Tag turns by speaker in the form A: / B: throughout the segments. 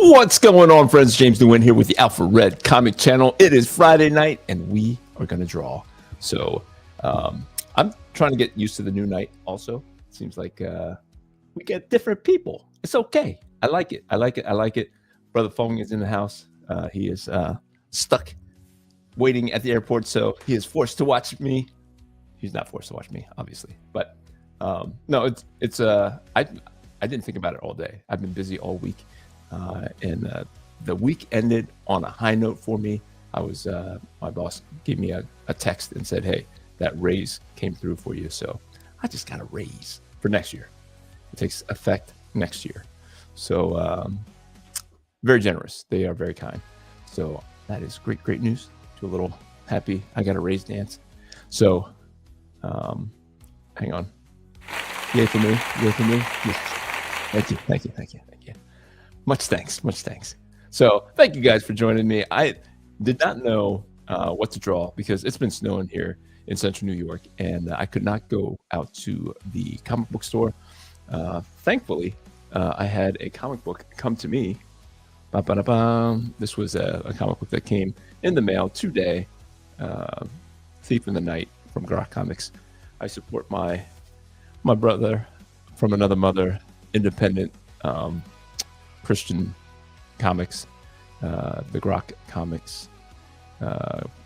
A: What's going on, friends? James DeWin here with the Alpha Red Comic Channel. It is Friday night, and we are going to draw. So I'm trying to get used to the new night also. It seems like we get different people. It's okay. I like it. I like it. I like it. Brother Fong is in the house. He is stuck waiting at the airport, so he is forced to watch me. He's not forced to watch me, obviously. But no, it's I didn't think about it all day. I've been busy all week. And the week ended on a high note for me. I was my boss gave me a text and said, "Hey, that raise came through for you." So I just got a raise for next year. It takes effect next year. So very generous. They are very kind. So that is great news. Do a little happy. I got a raise dance. So hang on. Yay for me. Yay for me. Yes. Thank you. Much thanks. So thank you guys for joining me. I did not know what to draw because it's been snowing here in central New York, and I could not go out to the comic book store. Thankfully, I had a comic book come to me. This was a comic book that came in the mail today. Thief in the Night from Grok Comics. I support my brother from another mother, independent Christian comics, the Grok Comics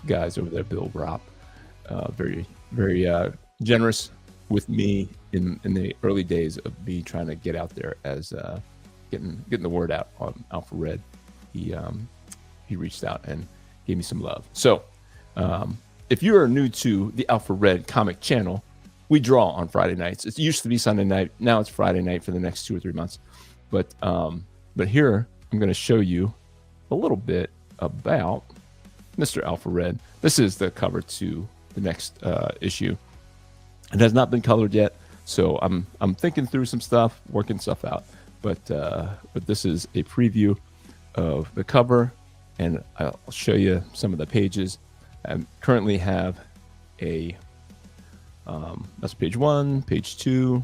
A: guys over there, Bill Ropp, very generous with me in the early days of me trying to get out there as getting the word out on Alpha Red. He reached out and gave me some love. So if you are new to the Alpha Red Comic Channel, we draw on Friday nights. It used to be Sunday night. Now it's Friday night for the next 2 or 3 months. But here I'm going to show you a little bit about Mr. Alpha Red. This is the cover to the next issue. It has not been colored yet, so I'm thinking through some stuff, working stuff out. But this is a preview of the cover, and I'll show you some of the pages. I currently have that's page 1, page 2.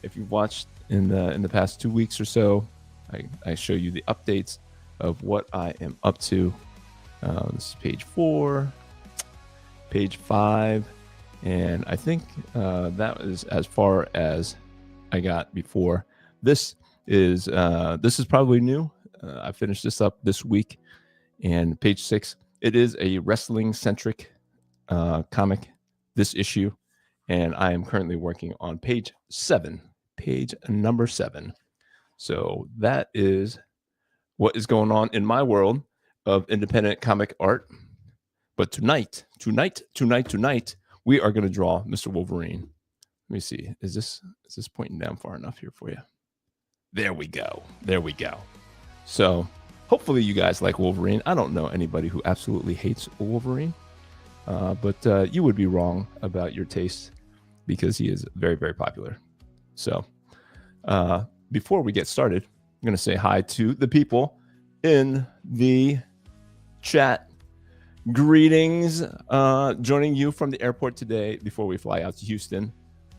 A: If you've watched in the past 2 weeks or so, I show you the updates of what I am up to. This is page 4, page 5, and I think that was as far as I got before. This is probably new. I finished this up this week, and page 6. It is a wrestling-centric comic, this issue, and I am currently working on page number 7. So that is what is going on in my world of independent comic art. But tonight, we are going to draw Mr. Wolverine. Let me see. Is this pointing down far enough here for you? There we go. So hopefully you guys like Wolverine. I don't know anybody who absolutely hates Wolverine, but you would be wrong about your taste because he is very, very popular. So before we get started, I'm going to say hi to the people in the chat. Greetings. Joining you from the airport today before we fly out to Houston.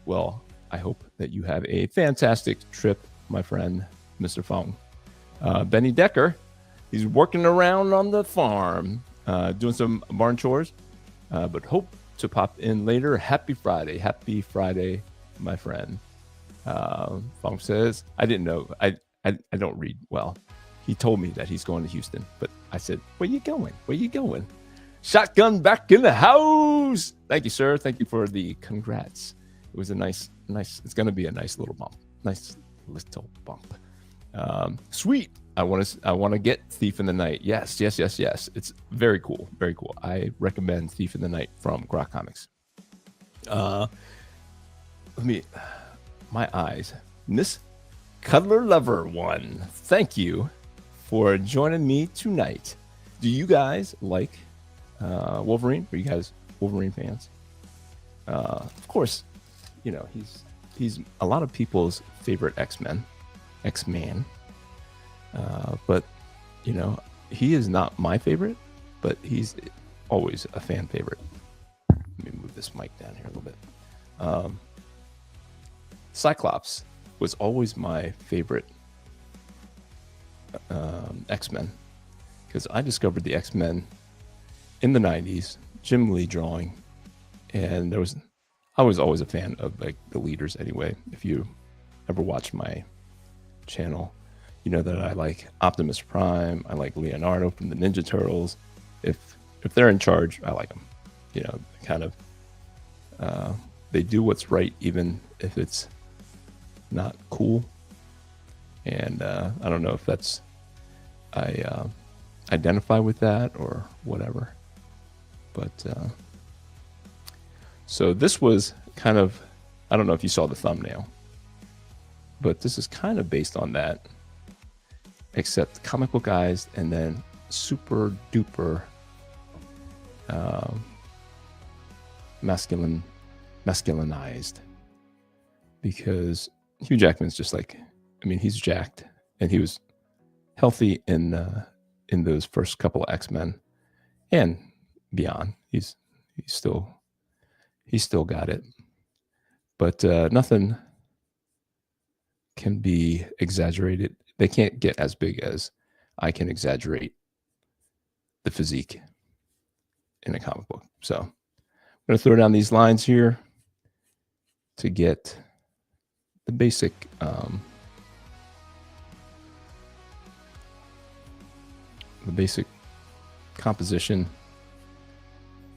A: Well, I hope that you have a fantastic trip, my friend, Mr. Fong. Benny Decker, he's working around on the farm, doing some barn chores, but hope to pop in later. Happy Friday, my friend. Fong says, I didn't know. I don't read well. He told me that he's going to Houston, but I said, where you going? Shotgun back in the house. Thank you, sir. Thank you for the congrats. It was a nice, it's going to be a nice little bump. Sweet. I want to get Thief in the Night. Yes. It's very cool. I recommend Thief in the Night from Grok Comics. My eyes. Miss Cuddler Lover 1. Thank you for joining me tonight. Do you guys like Wolverine? Are you guys Wolverine fans? Of course, he's a lot of people's favorite X-Man. But he is not my favorite, but he's always a fan favorite. Let me move this mic down here a little bit. Cyclops was always my favorite X-Men, because I discovered the X-Men in the 90s, Jim Lee drawing, and I was always a fan of like the leaders anyway. If you ever watch my channel, you know that I like Optimus Prime, I like Leonardo from the Ninja Turtles. If they're in charge, I like them. You know, kind of they do what's right even if it's not cool. And I don't know if I identify with that or whatever. But so this was kind of, I don't know if you saw the thumbnail, but this is kind of based on that, except comic book guys and then super duper masculinized, because Hugh Jackman's just like, I mean, he's jacked, and he was healthy in those first couple of X-Men and beyond. He's still got it, but nothing can be exaggerated. They can't get as big as I can exaggerate the physique in a comic book. So I'm going to throw down these lines here to get the basic composition,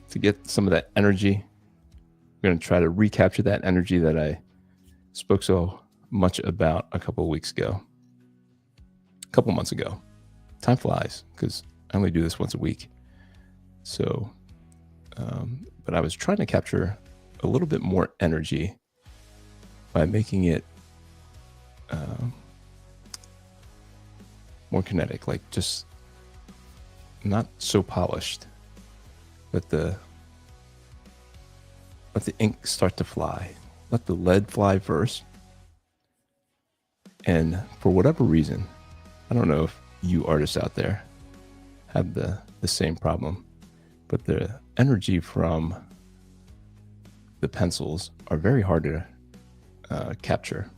A: to get some of that energy. I'm going to try to recapture that energy that I spoke so much about a couple months ago. Time flies because I only do this once a week. So, but I was trying to capture a little bit more energy by making it more kinetic, like just not so polished. Let the ink start to fly. Let the lead fly first. And for whatever reason, I don't know if you artists out there have the same problem, but the energy from the pencils are very hard to capture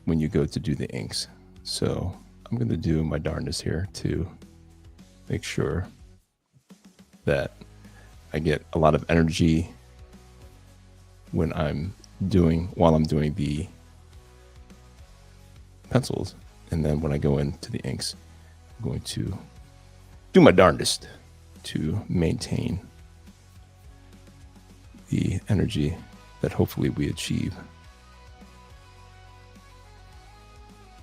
A: when you go to do the inks. So I'm going to do my darndest here to make sure that I get a lot of energy while I'm doing the pencils, and then when I go into the inks, I'm going to do my darndest to maintain the energy that hopefully we achieve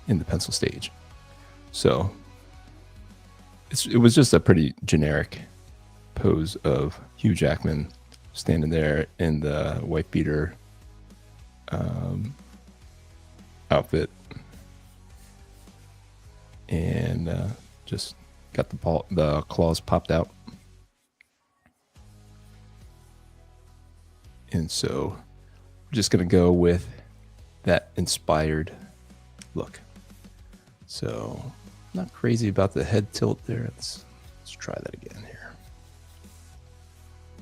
A: in the pencil stage. So it was just a pretty generic pose of Hugh Jackman standing there in the white beater outfit, and just got the claws popped out. And so we're just going to go with that inspired look. So not crazy about the head tilt there. Let's try that again here.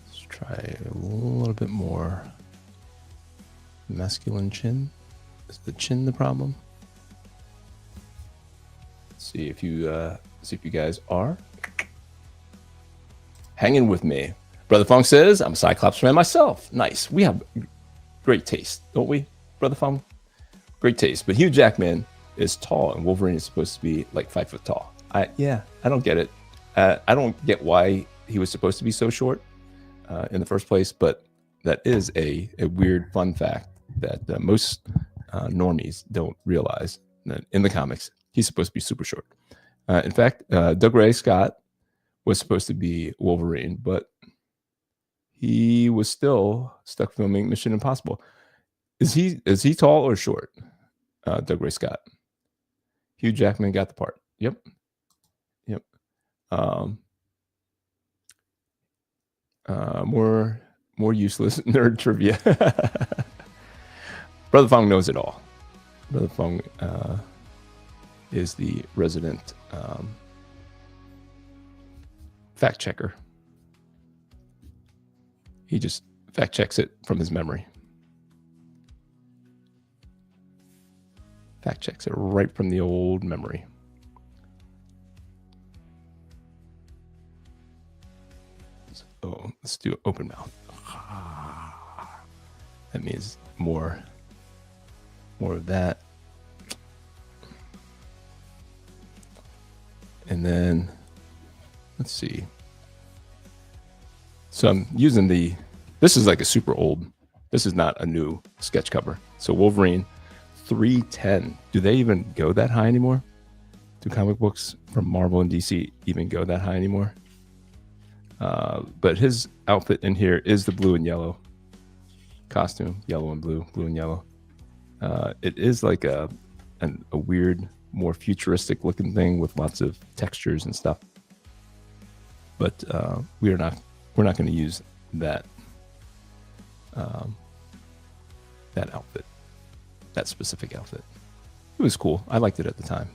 A: Let's try a little bit more masculine chin. Is the chin the problem? Let's see if you guys are hanging with me. Brother Fong says, I'm a Cyclops fan myself. Nice. We have great taste, don't we, Brother Fong? Great taste. But Hugh Jackman is tall, and Wolverine is supposed to be like 5 foot tall. I don't get it. I don't get why he was supposed to be so short in the first place, but that is a weird fun fact that most normies don't realize, that in the comics, he's supposed to be super short. In fact, Doug Ray Scott was supposed to be Wolverine, but he was still stuck filming Mission Impossible. Is he tall or short? Doug Ray Scott. Hugh Jackman got the part. Yep. More useless nerd trivia. Brother Fong knows it all. Brother Fong is the resident fact checker. He just fact checks it from his memory. Fact checks are right from the old memory. So let's do open mouth. That means more of that. And then let's see. So I'm using this is like a super old, this is not a new sketch cover. So Wolverine 310. Do they even go that high anymore? Do comic books from Marvel and DC even go that high anymore? But his outfit in here is the blue and yellow costume, yellow and blue, blue and yellow. It is like a weird, more futuristic looking thing with lots of textures and stuff. But we're not going to use that that outfit, that specific outfit. It was cool. I liked it at the time,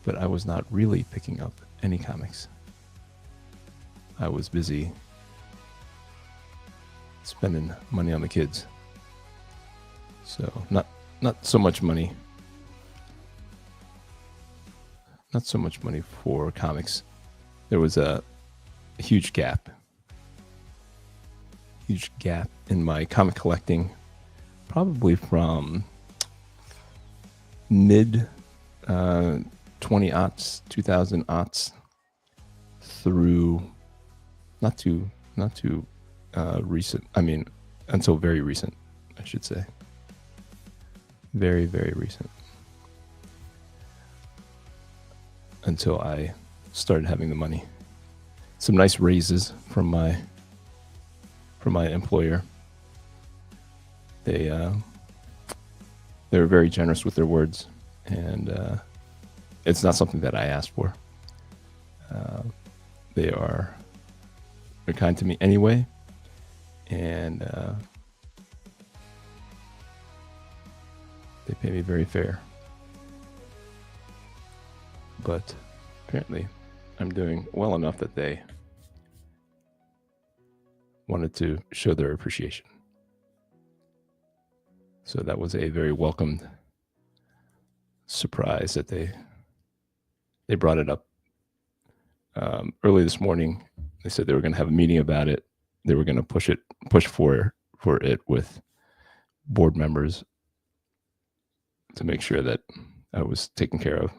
A: but I was not really picking up any comics. I was busy spending money on the kids. So not so much money. Not so much money for comics. There was a huge gap in my comic collecting, probably from mid 2000s, 2000s through not too recent. I mean, until very recent, I should say. Very, very recent. Until I started having the money. Some nice raises from my employer. They were very generous with their words, and it's not something that I asked for. They're kind to me anyway, and they pay me very fair. But apparently I'm doing well enough that they wanted to show their appreciation. So that was a very welcomed surprise that they brought it up early this morning. They said they were going to have a meeting about it. They were going to push for it with board members to make sure that I was taken care of.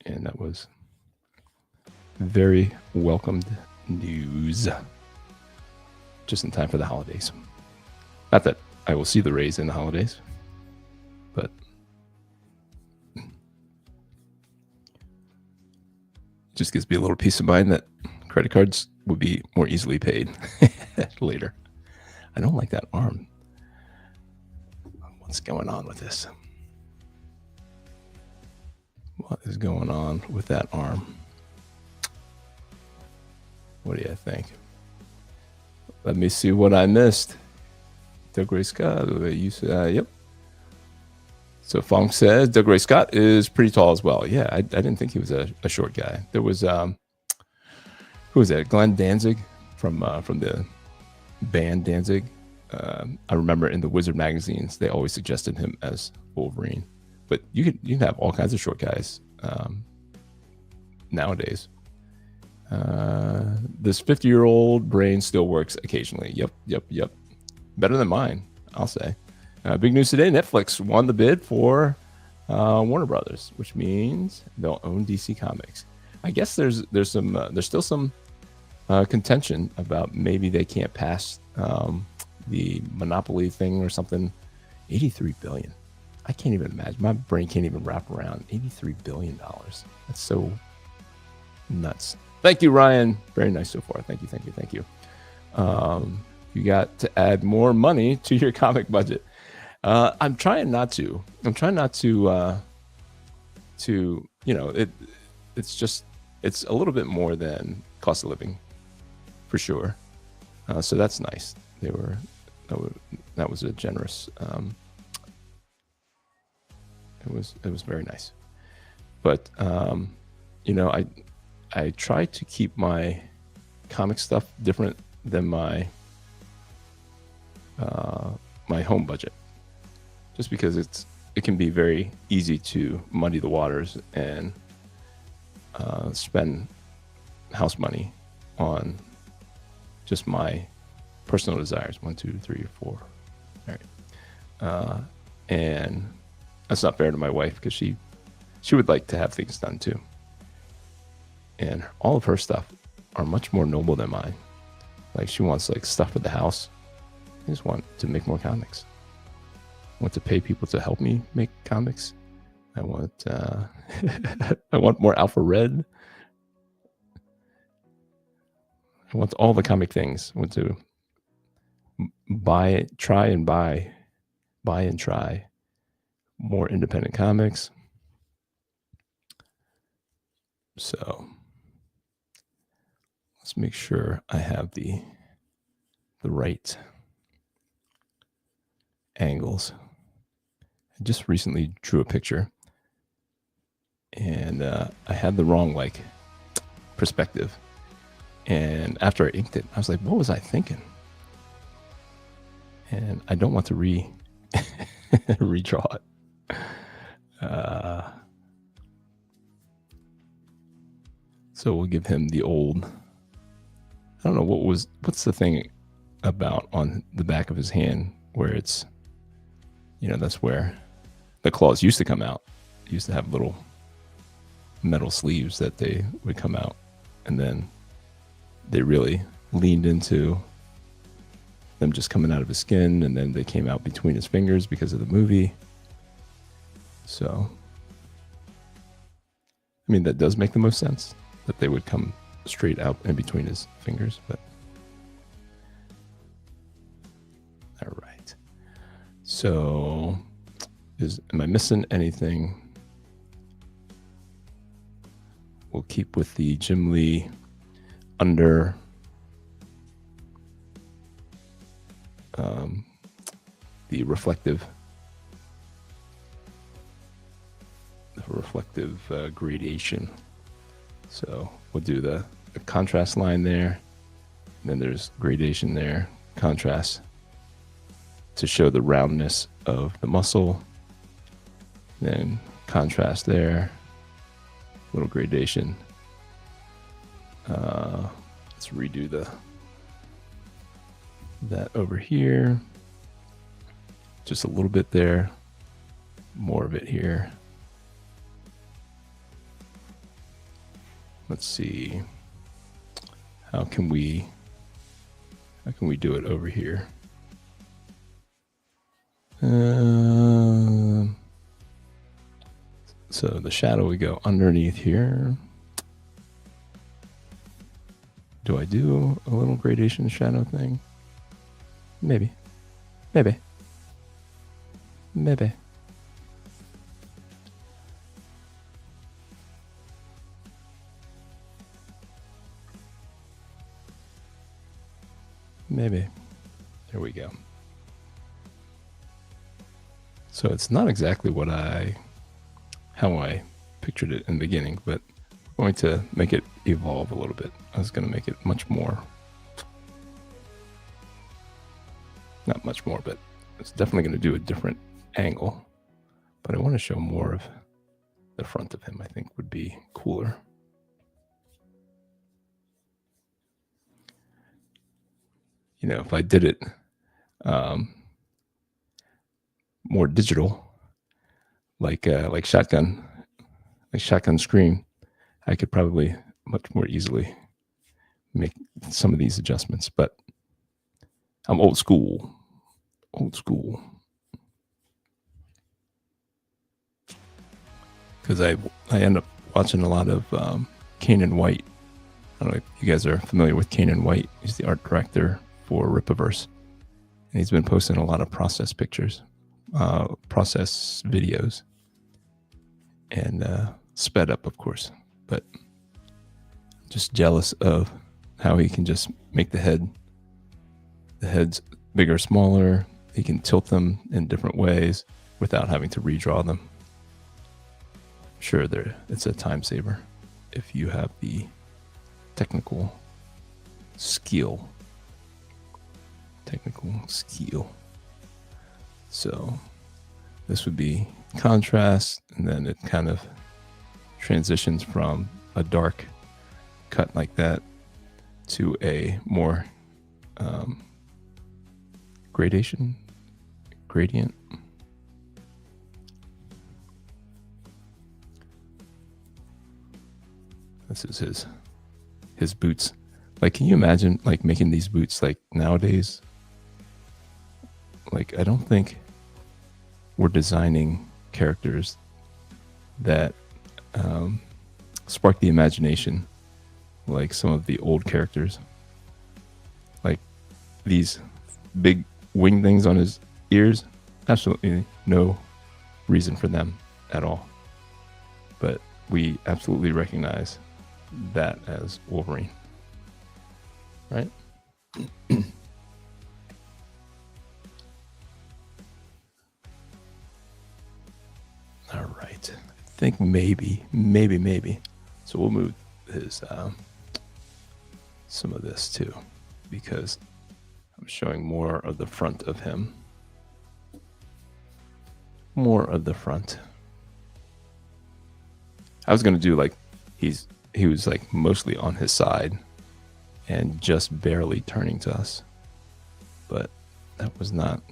A: And that was very welcomed news. Just in time for the holidays. Not that I will see the raise in the holidays, but just gives me a little peace of mind that credit cards would be more easily paid later. I don't like that arm. What's going on with this? What is going on with that arm? What do you think? Let me see what I missed. Doug Ray Scott. Yep. So Fong says Doug Ray Scott is pretty tall as well. Yeah, I didn't think he was a short guy. There was who was that? Glenn Danzig from the band Danzig. I remember in the Wizard magazines they always suggested him as Wolverine. But you can have all kinds of short guys nowadays. This 50-year-old brain still works occasionally. Yep. Better than mine, I'll say. Big news today: Netflix won the bid for Warner Brothers, which means they'll own DC Comics. I guess there's still some contention about maybe they can't pass the monopoly thing or something. $83 billion. I can't even imagine. My brain can't even wrap around $83 billion. That's so nuts. Thank you, Ryan. Very nice so far. Thank you. You got to add more money to your comic budget. I'm trying not to. It's a little bit more than cost of living, for sure. So that's nice. That was a generous. It was very nice, but I try to keep my comic stuff different than my my home budget, just because it can be very easy to muddy the waters and spend house money on just my personal desires. 1, 2, 3, 4. All right. And that's not fair to my wife, because she would like to have things done too. And all of her stuff are much more noble than mine. Like, she wants like stuff for the house. I just want to make more comics. I want to pay people to help me make comics. I want I want more Alpha Red. I want all the comic things. I want to try and buy and try more independent comics. So let's make sure I have the right angles. I just recently drew a picture, and I had the wrong perspective. And after I inked it, I was like, what was I thinking? And I don't want to redraw it. So we'll give him the old, I don't know what's the thing about on the back of his hand where it's, that's where the claws used to come out. It used to have little metal sleeves that they would come out, and then they really leaned into them just coming out of his skin, and then they came out between his fingers because of the movie. So, I mean, that does make the most sense, that they would come straight out in between his fingers, but all right. So, am I missing anything? We'll keep with the Jim Lee under the reflective gradation. So we'll do the contrast line there, and then there's gradation there, contrast to show the roundness of the muscle, then contrast there, little gradation. Let's redo that over here, just a little bit there, more of it here. Let's see, how can we do it over here? So the shadow, we go underneath here. Do I do a little gradation shadow thing? Maybe. Maybe. Maybe. Maybe. There we go. So it's not exactly how I pictured it in the beginning, but we're going to make it evolve a little bit. I was going to make it much more, not much more, but it's definitely going to do a different angle. But I want to show more of the front of him. I think would be cooler. If I did it more digital, like Shotgun Scream, I could probably much more easily make some of these adjustments. But I'm old school. Because I end up watching a lot of Kanan White. I don't know if you guys are familiar with Kanan White. He's the art director for Rippaverse, and he's been posting a lot of process pictures, process videos, and sped up, of course. But just jealous of how he can just make the heads bigger, smaller. He can tilt them in different ways without having to redraw them. Sure, it's a time saver if you have the technical skill. So this would be contrast, and then it kind of transitions from a dark cut like that to a more gradient. This is his boots. Like, can you imagine like making these boots like nowadays? Like, I don't think we're designing characters that spark the imagination like some of the old characters. Like these big wing things on his ears, absolutely no reason for them at all. But we absolutely recognize that as Wolverine, right? All right. I think maybe. So we'll move his some of this too, because I'm showing more of the front of him. More of the front. I was gonna do like he was like mostly on his side and just barely turning to us, but that was not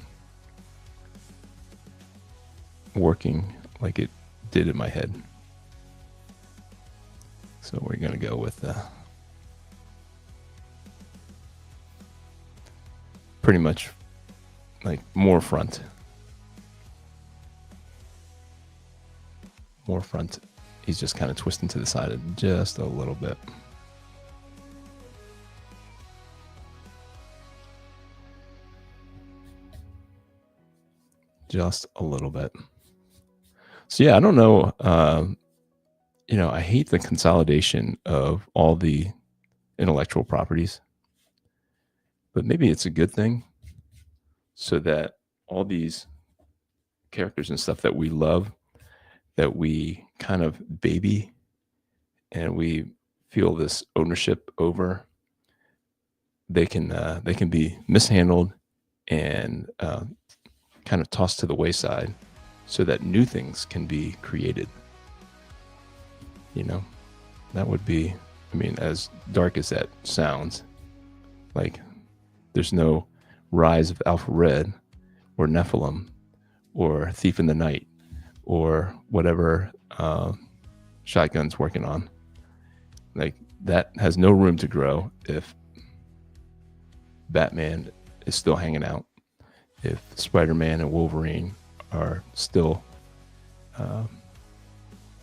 A: working like it did in my head. So we're gonna go with pretty much like more front. He's just kind of twisting to the side just a little bit. Just a little bit. So yeah, I don't know. I hate the consolidation of all the intellectual properties, but maybe it's a good thing, so that all these characters and stuff that we love, that we kind of baby and we feel this ownership over, they can be mishandled and kind of tossed to the wayside, so that new things can be created. That would be, I mean, as dark as that sounds, like there's no Rise of Alpha Red or Nephilim or Thief in the Night or whatever Shotgun's working on. Like, that has no room to grow if Batman is still hanging out, if Spider-Man and Wolverine are still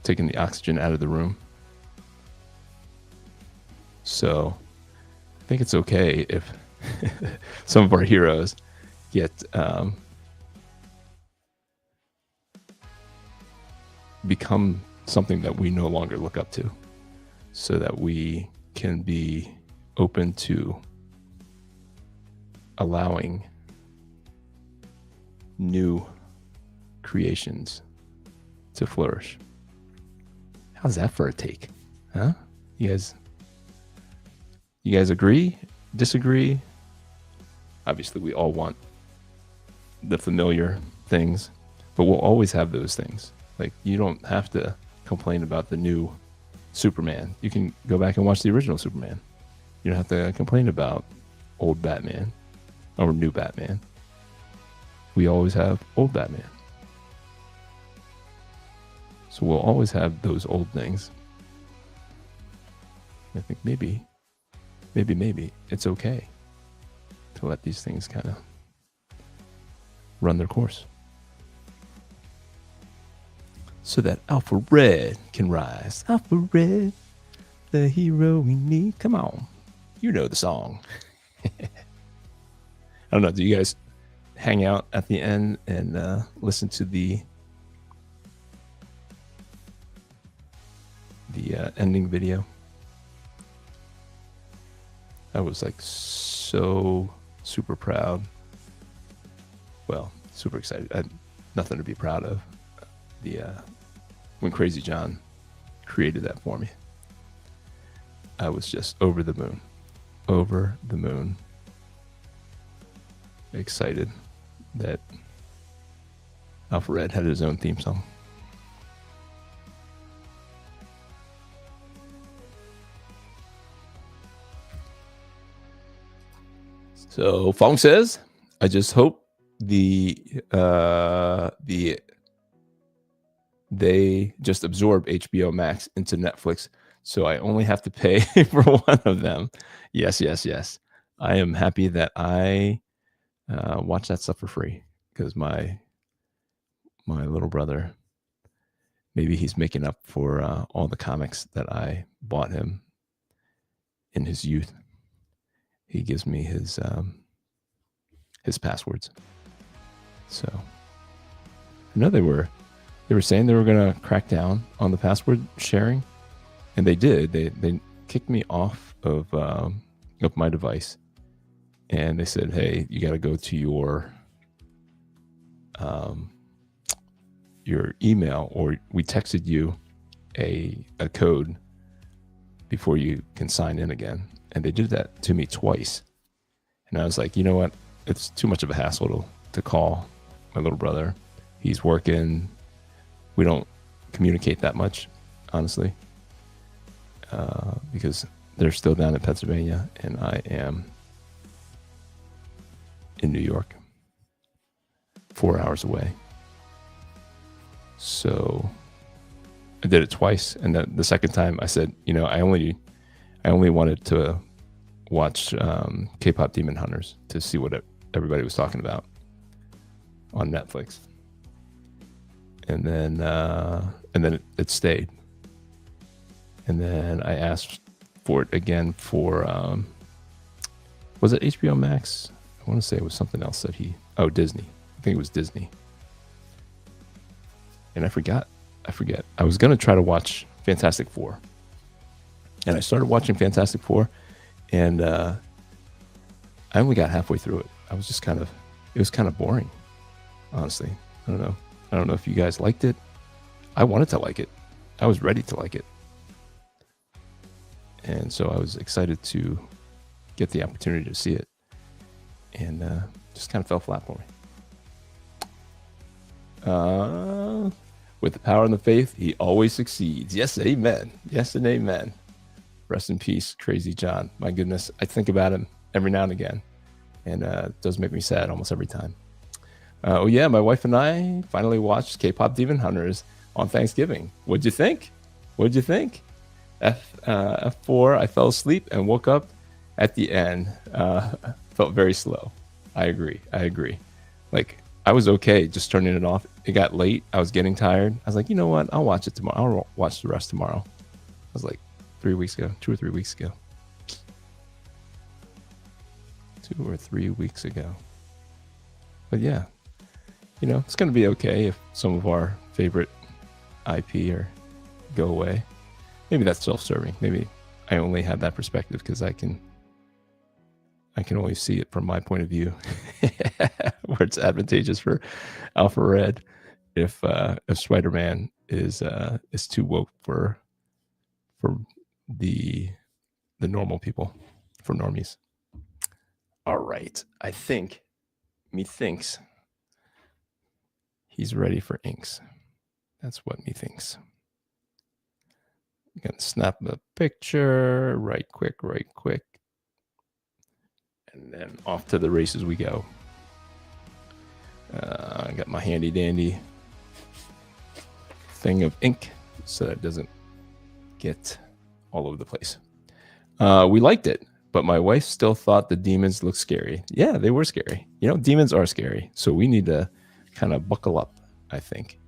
A: taking the oxygen out of the room. So I think it's okay if some of our heroes get become something that we no longer look up to, so that we can be open to allowing new creations to flourish. How's that for a take? Huh? You guys agree? Disagree? Obviously, we all want the familiar things, but we'll always have those things. Like, you don't have to complain about the new Superman. You can go back and watch the original Superman. You don't have to complain about old Batman or new Batman. We always have old Batman. So we'll always have those old things. I think maybe it's okay to let these things kind of run their course, so that Alpha Red can rise. Alpha Red, the hero we need. Come on. You know the song. I don't know. Do you guys hang out at the end and listen to the ending video? I was like so super proud. Well, super excited. I had nothing to be proud of. When Crazy John created that for me, I was just over the moon, excited that Alpha Red had his own theme song. So Fong says, I just hope they just absorb HBO Max into Netflix, so I only have to pay for one of them. Yes. I am happy that I watch that stuff for free, because my little brother, maybe he's making up for all the comics that I bought him in his youth. He gives me his passwords. So I know they were saying they were going to crack down on the password sharing, and they did. They kicked me off of my device, and they said, "Hey, you got to go to your email, or we texted you a code before you can sign in again." And they did that to me twice, and I was like, you know what? It's too much of a hassle to call my little brother. He's working. We don't communicate that much, honestly, because they're still down in Pennsylvania and I am in New York, 4 hours away. So I did it twice, and then the second time I said, I only wanted to watch K-pop Demon Hunters to see what everybody was talking about on Netflix, and then it stayed, and then I asked for it again for was it HBO Max? I want to say it was something else that Disney. I think it was Disney, and I forget. I was gonna try to watch Fantastic Four, and I started watching Fantastic Four, and I only got halfway through it. I was just it was kind of boring, honestly. I don't know if you guys liked it. I wanted to like it. I was ready to like it. And so I was excited to get the opportunity to see it. And just kind of fell flat for me. With the power and the faith, he always succeeds. Yes, amen. Yes and amen. Rest in peace, Crazy John. My goodness, I think about him every now and again. And it does make me sad almost every time. Oh yeah, my wife and I finally watched K-pop Demon Hunters on Thanksgiving. What'd you think? F4, I fell asleep and woke up at the end. Felt very slow. I agree. Like, I was okay just turning it off. It got late. I was getting tired. I was like, you know what? I'll watch it tomorrow. I'll watch the rest tomorrow. I was like 2 or 3 weeks ago. 2 or 3 weeks ago. But yeah, it's going to be okay if some of our favorite IP go away. Maybe that's self-serving. Maybe I only have that perspective because I can only see it from my point of view, where it's advantageous for Alpha Red if Spider-Man is too woke for the normal people, for normies. All right, I think methinks he's ready for inks. That's what methinks. I'm gonna snap the picture right quick, and then off to the races we go. I got my handy dandy thing of ink so that it doesn't get all over the place. We liked it, but my wife still thought the demons looked scary. Yeah, they were scary. Demons are scary, so we need to kind of buckle up, I think,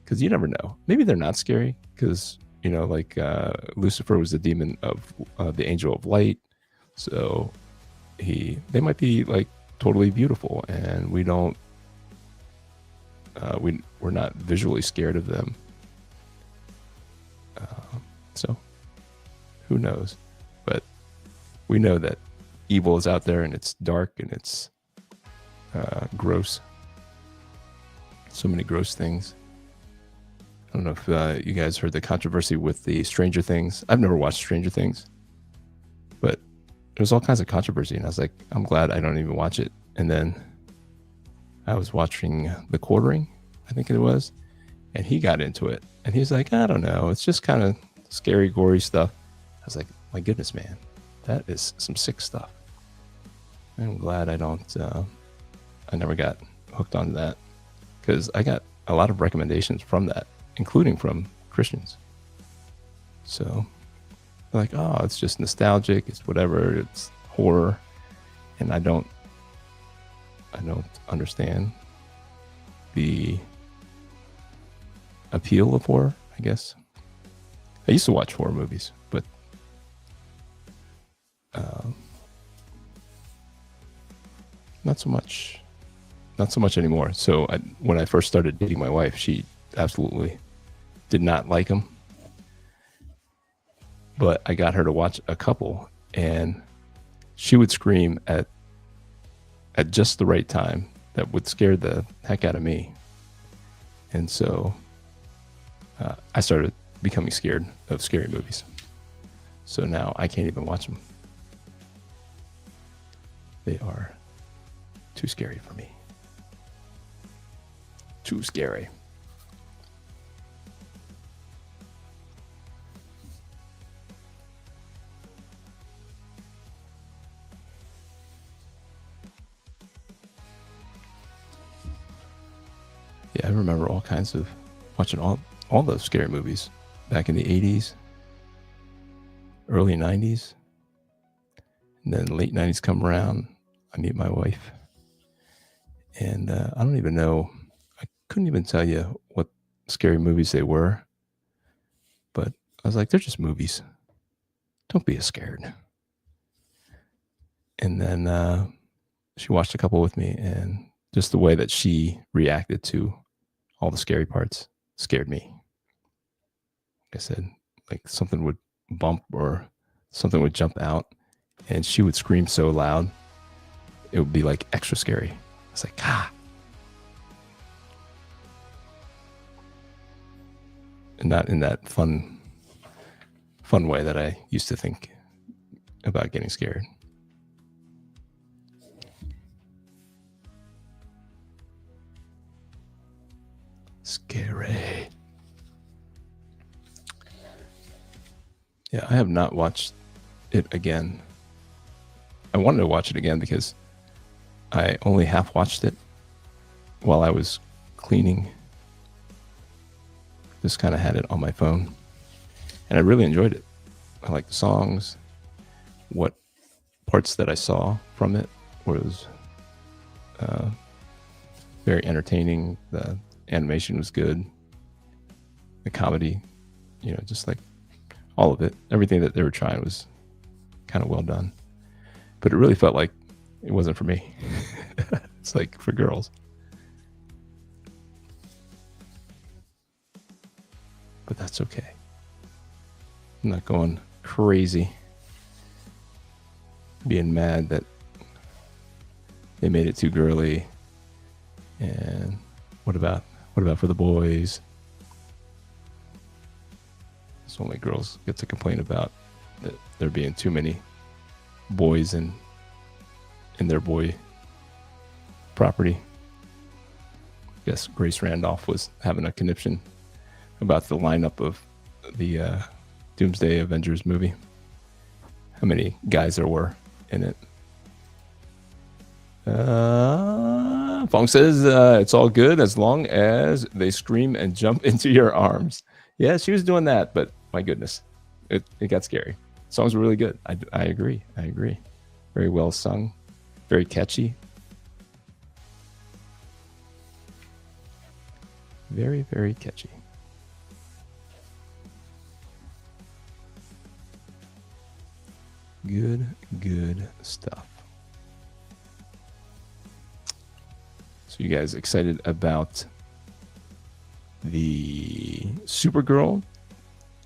A: because you never know. Maybe they're not scary because Lucifer was the demon of the angel of light, so they might be like totally beautiful, and we don't we're not visually scared of them. So who knows? But we know that evil is out there, and it's dark, and it's gross. So many gross things. I don't know if you guys heard the controversy with the Stranger Things. I've never watched Stranger Things, but there's all kinds of controversy, and I was like, I'm glad I don't even watch it. And then I was watching The Quartering. I think it was. And he got into it. And he's like, I don't know. It's just kind of scary, gory stuff. I was like, my goodness, man. That is some sick stuff. I'm glad I never got hooked on that. Because I got a lot of recommendations from that, including from Christians. So, like, oh, it's just nostalgic. It's whatever. It's horror. And I don't understand the appeal of horror, I guess. I used to watch horror movies, but not so much anymore. So when I first started dating my wife, she absolutely did not like them, but I got her to watch a couple, and she would scream at just the right time that would scare the heck out of me. And so I started becoming scared of scary movies. So now I can't even watch them. They are too scary for me. Too scary. Yeah, I remember all kinds of watching all those scary movies back in the 80s, early 90s, and then late 90s come around. I meet my wife, and I don't even know. I couldn't even tell you what scary movies they were, but I was like, they're just movies. Don't be scared. And then she watched a couple with me, and just the way that she reacted to all the scary parts scared me. Like I said, like something would bump or something would jump out, and she would scream so loud, it would be like extra scary. It's like, and not in that fun way that I used to think about getting scared. Scary. Yeah, I have not watched it again. I wanted to watch it again because I only half watched it while I was cleaning. Just kind of had it on my phone, and I really enjoyed it. I liked the songs. What parts that I saw from it was very entertaining. The animation was good. The comedy, just like all of it, everything that they were trying was kind of well done. But it really felt like it wasn't for me. It's like for girls. But that's okay. I'm not going crazy being mad that they made it too girly. And what about for the boys? It's only girls get to complain about that there being too many boys in their boy property. I guess Grace Randolph was having a conniption about the lineup of the Doomsday Avengers movie. How many guys there were in it. Fong says it's all good as long as they scream and jump into your arms. Yeah, she was doing that, but my goodness, it got scary. Songs were really good. I agree. Very well sung, very catchy. Very, very catchy. Good stuff. So you guys excited about the Supergirl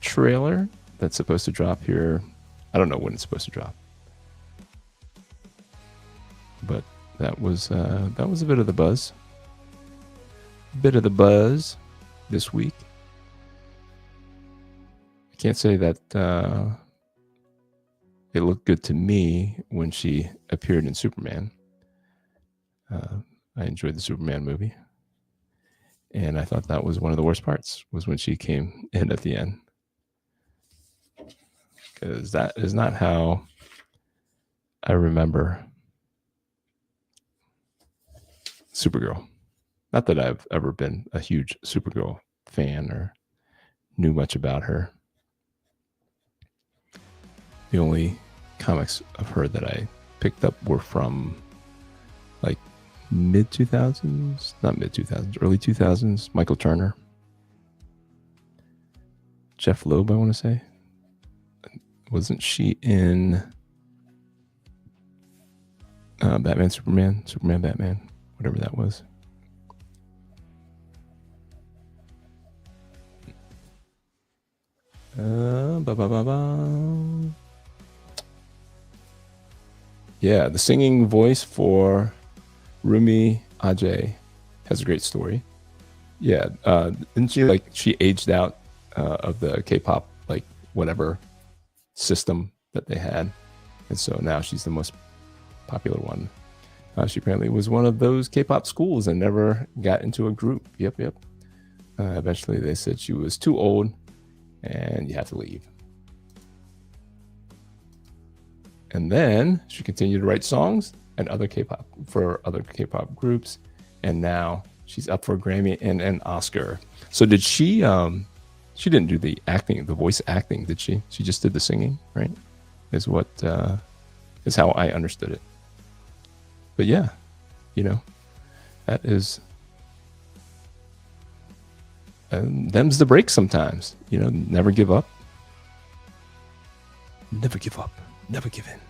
A: trailer that's supposed to drop here? I don't know when it's supposed to drop, but that was a bit of the buzz. This week. I can't say that it looked good to me when she appeared in Superman. I enjoyed the Superman movie. And I thought that was one of the worst parts, was when she came in at the end. Because that is not how I remember Supergirl. Not that I've ever been a huge Supergirl fan or knew much about her. The only comics of her that I picked up were from like mid 2000s, not mid 2000s, early 2000s. Michael Turner, Jeff Loeb, I want to say. Wasn't she in Batman, Superman, Batman, whatever that was? Yeah, the singing voice for Rumi Ajay has a great story. Yeah, didn't she aged out of the K-pop like whatever system that they had, and so now she's the most popular one. She apparently was one of those K-pop schools and never got into a group. Yep. Eventually, they said she was too old, and you have to leave. And then she continued to write songs and other K-pop groups, and now she's up for a Grammy and an Oscar. So did she? She didn't do the acting, the voice acting, did she? She just did the singing, right? Is how I understood it. But yeah, that is them's the break sometimes. Never give up. Never give up. Never give in.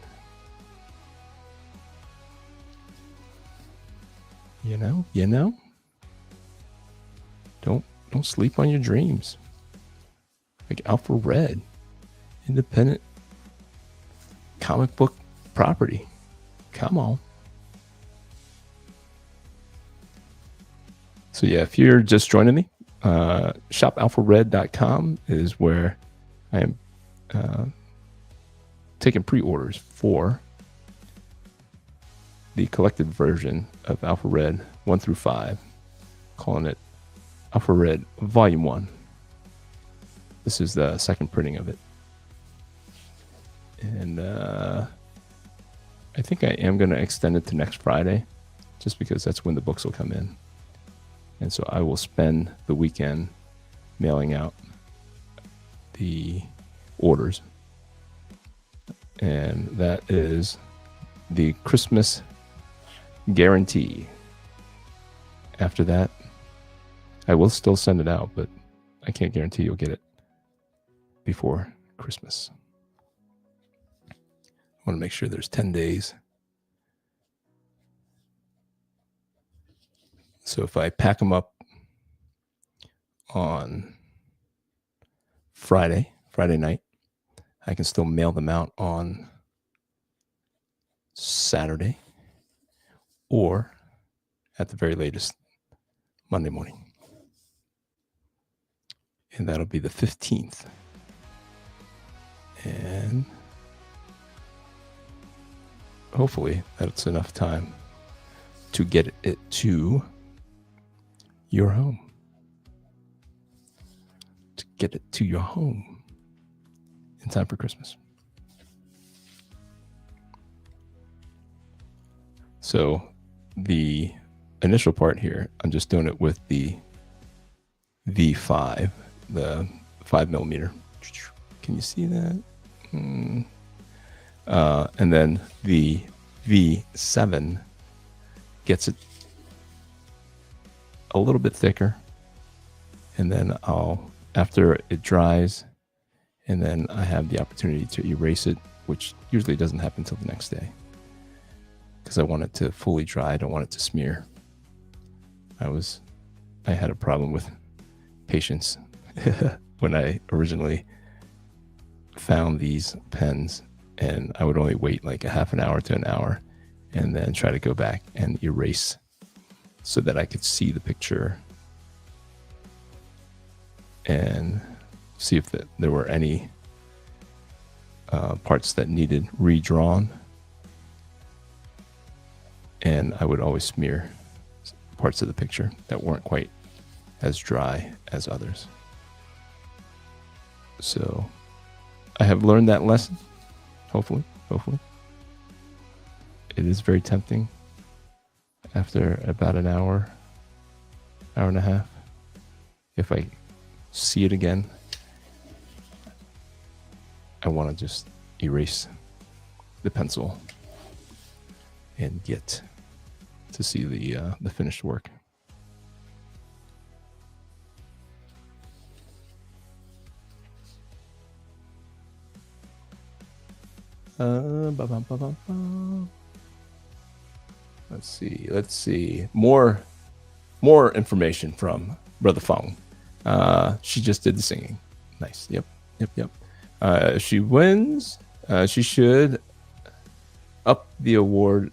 A: Don't sleep on your dreams. Like Alpha Red, independent comic book property. Come on. So yeah, if you're just joining me, shopalphared.com is where I am taking pre-orders for the collected version of Alpha Red 1 through 5, calling it Alpha Red Volume 1. This is the second printing of it. And I think I am going to extend it to next Friday, just because that's when the books will come in. And so I will spend the weekend mailing out the orders. And that is the Christmas guarantee. After that, I will still send it out, but I can't guarantee you'll get it before Christmas. I want to make sure there's 10 days. So if I pack them up on Friday night, I can still mail them out on Saturday, or at the very latest, Monday morning. And that'll be the 15th. And hopefully that's enough time to get it to your home. To get it to your home in time for Christmas. So the initial part here, I'm just doing it with the V5, the 5mm. Can you see that? And then the V7 gets it a little bit thicker, and then after it dries, and then I have the opportunity to erase it, which usually doesn't happen until the next day, because I want it to fully dry. I don't want it to smear. I had a problem with patience when I originally found these pens, and I would only wait like a half an hour to an hour and then try to go back and erase so that I could see the picture and see if there were any parts that needed redrawn. And I would always smear parts of the picture that weren't quite as dry as others. So I have learned that lesson. Hopefully. It is very tempting after about an hour and a half. If I see it again, I want to just erase the pencil and get to see the finished work. Let's see. More information from Brother Fong. She just did the singing. Nice. Yep. She wins. She should up the award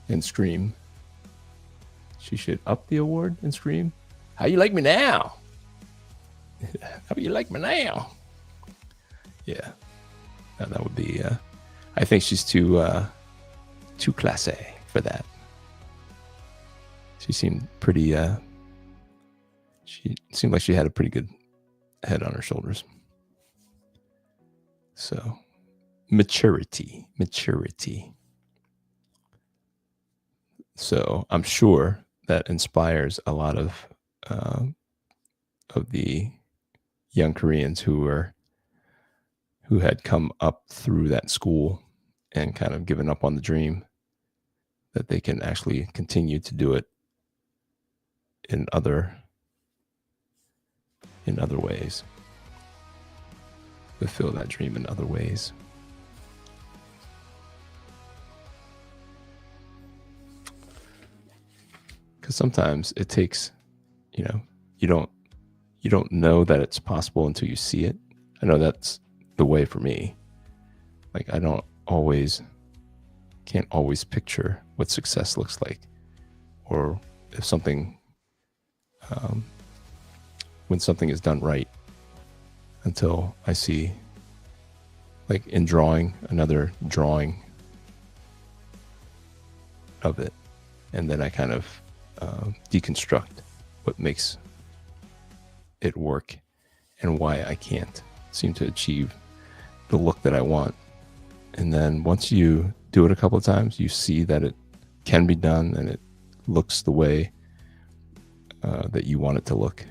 A: and scream. She should up the award and scream. How you like me now? How you like me now? Yeah. That would be. I think she's too classy for that. She seemed pretty. She seemed like she had a pretty good head on her shoulders. So, maturity. So I'm sure that inspires a lot of the young Koreans who had come up through that school and kind of given up on the dream, that they can actually continue to do it in other ways, fulfill that dream in other ways. Because sometimes it takes, you don't know that it's possible until you see it. I know that's the way for me. Like I can't always picture what success looks like, or if something, when something is done right, until I see, like in drawing, another drawing of it, and then I kind of deconstruct what makes it work and why I can't seem to achieve the look that I want. And then once you do it a couple of times, you see that it can be done and it looks the way that you want it to look.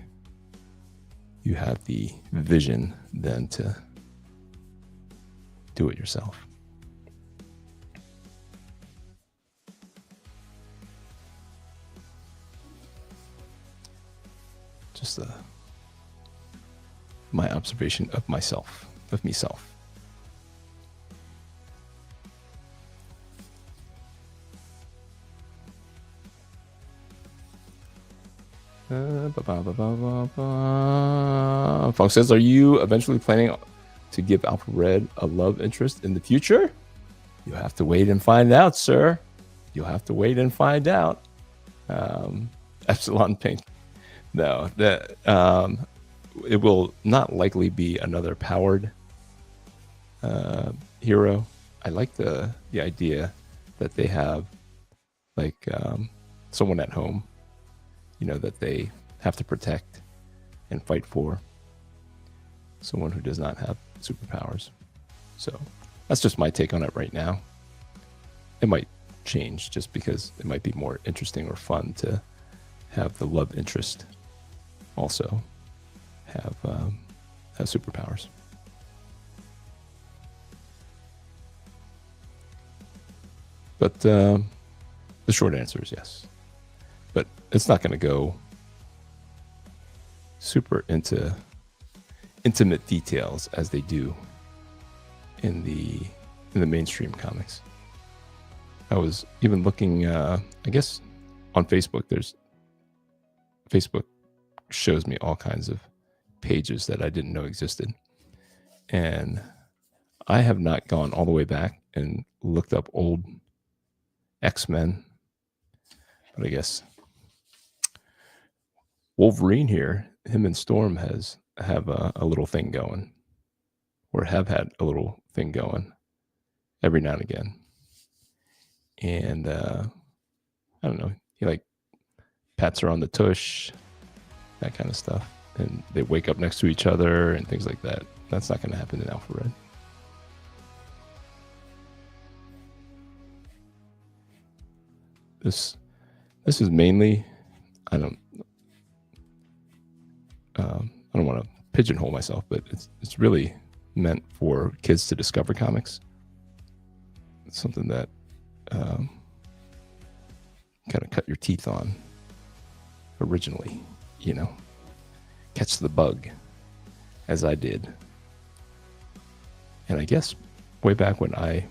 A: You have the vision then to do it yourself. Just my observation of myself. Fong says, are you eventually planning to give Alpha Red a love interest in the future? You have to wait and find out, sir. You'll have to wait and find out. Epsilon Pink. No, that it will not likely be another powered hero. I like the idea that they have like someone at home, that they have to protect and fight for, someone who does not have superpowers. So that's just my take on it right now. It might change just because it might be more interesting or fun to have the love interest also have superpowers. But the short answer is yes. But it's not going to go super into intimate details as they do in the mainstream comics. I was even looking, I guess, on Facebook. Facebook shows me all kinds of pages that I didn't know existed, and I have not gone all the way back and looked up old X-Men, but I guess Wolverine here, him and Storm have a little thing going, or have had a little thing going every now and again. And I don't know, he like pats her on the tush, that kind of stuff. And they wake up next to each other and things like that. That's not going to happen in Alpha Red. This is mainly, I don't want to pigeonhole myself, but it's really meant for kids to discover comics. It's something that kind of cut your teeth on originally, you know, catch the bug, as I did. And I guess way back when I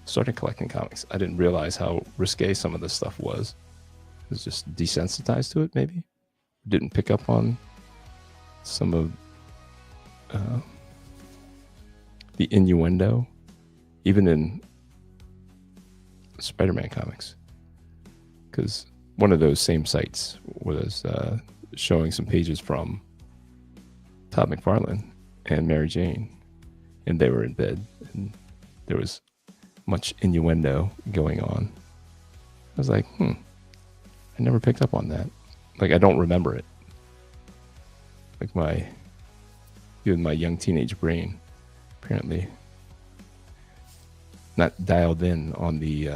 A: started collecting comics, I didn't realize how risque some of this stuff was. I was just desensitized to it, maybe. Didn't pick up on some of the innuendo, even in Spider-Man comics. Because one of those same sites was showing some pages from Todd McFarlane and Mary Jane, and they were in bed, and there was much innuendo going on. I was like, I never picked up on that. Like, I don't remember it. Like even my young teenage brain, apparently not dialed in on the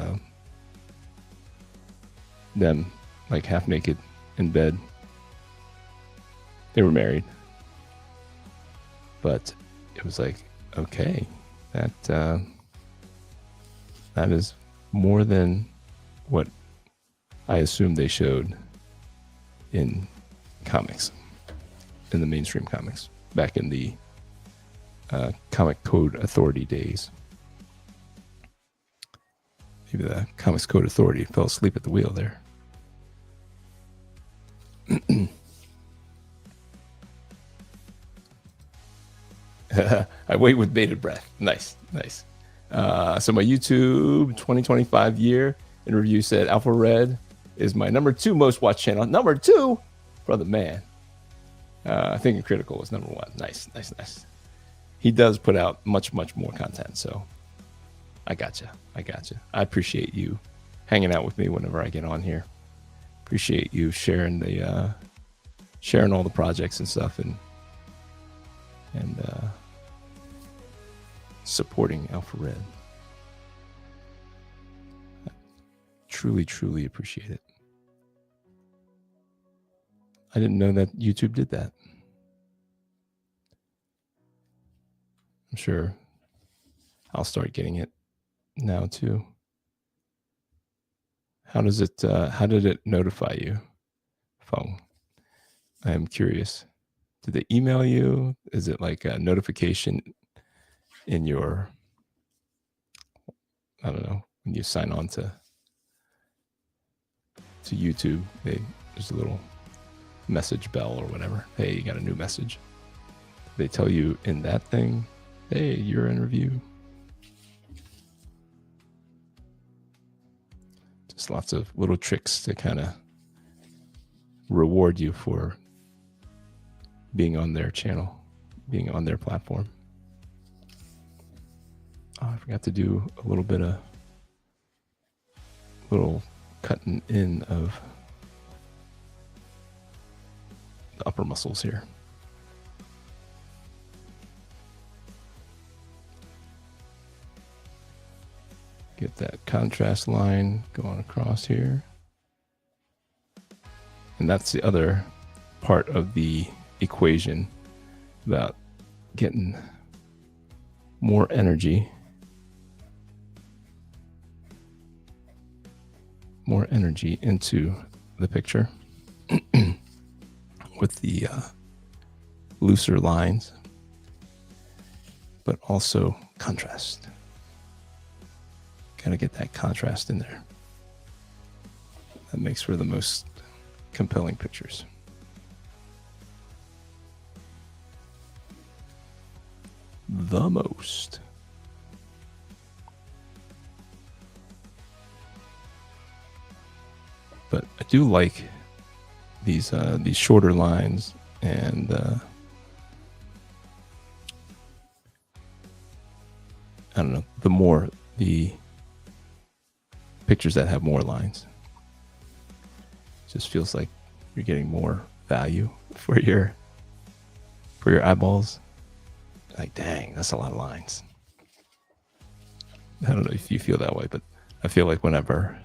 A: them like half naked in bed. They were married, but it was like, okay, that is more than what I assumed they showed in comics, in the mainstream comics, back in the Comic Code Authority days. Maybe the Comics Code Authority fell asleep at the wheel there. I wait with bated breath. Nice. So my YouTube 2025 year in review said Alpha Red is my number 2 most watched channel. Number 2, brother man. Thinking Critical was number 1. Nice. He does put out much more content, so I gotcha. I appreciate you hanging out with me whenever I get on here. Appreciate you sharing all the projects and stuff, and supporting Alpha Red. I truly appreciate it. I didn't know that YouTube did that. I'm sure I'll start getting it now too. How did it notify you? Phone. I am curious. Did they email you? Is it like a notification in your, I don't know, when you sign on to YouTube, there's a little message bell or whatever. Hey, you got a new message. They tell you in that thing, hey, you're in review. Just lots of little tricks to kind of reward you for being on their channel, being on their platform. Oh, I forgot to do a little bit of little cutting in of the upper muscles here. Get that contrast line going across here. And that's the other part of the equation about getting more energy into the picture with the looser lines, but also contrast. Gotta get that contrast in there. That makes for the most compelling pictures. The most. But I do like these shorter lines, and I don't know, the pictures that have more lines. It just feels like you're getting more value for your eyeballs. Like, dang, that's a lot of lines. I don't know if you feel that way, but I feel like whenever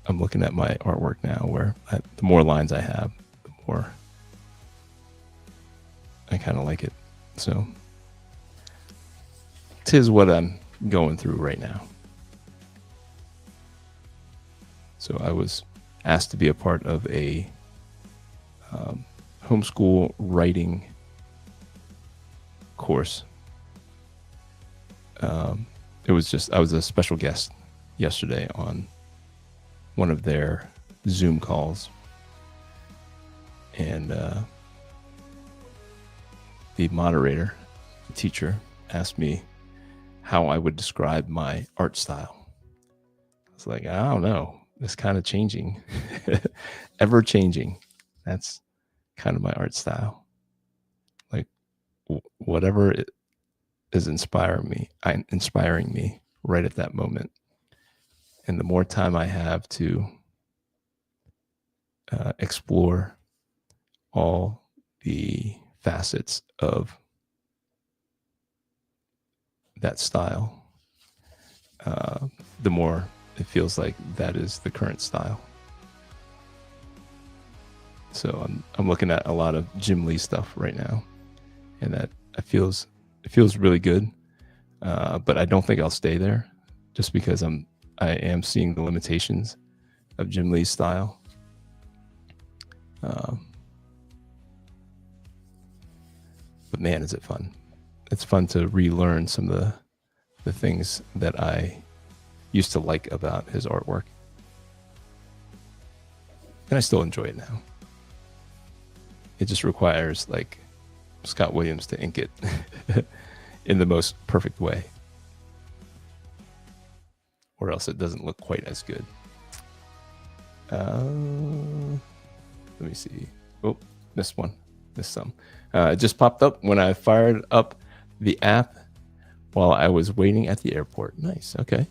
A: I'm looking at my artwork now, where the more lines I have, the more I kind of like it. So 'tis what I'm going through right now. So I was asked to be a part of a homeschool writing course. I was a special guest yesterday on one of their Zoom calls, and the moderator, the teacher, asked me how I would describe my art style. I was like, I don't know. It's kind of changing, ever changing. That's kind of my art style. Like whatever is inspiring me right at that moment. And the more time I have to explore all the facets of that style, the more it feels like that is the current style. So I'm looking at a lot of Jim Lee stuff right now, and that it feels really good. But I don't think I'll stay there, just because I am seeing the limitations of Jim Lee's style. But man, is it fun. It's fun to relearn some of the things that I used to like about his artwork. And I still enjoy it now. It just requires like Scott Williams to ink it in the most perfect way, or else it doesn't look quite as good. Let me see. Oh, missed one. Missed some. It just popped up when I fired up the app while I was waiting at the airport. Nice. Okay.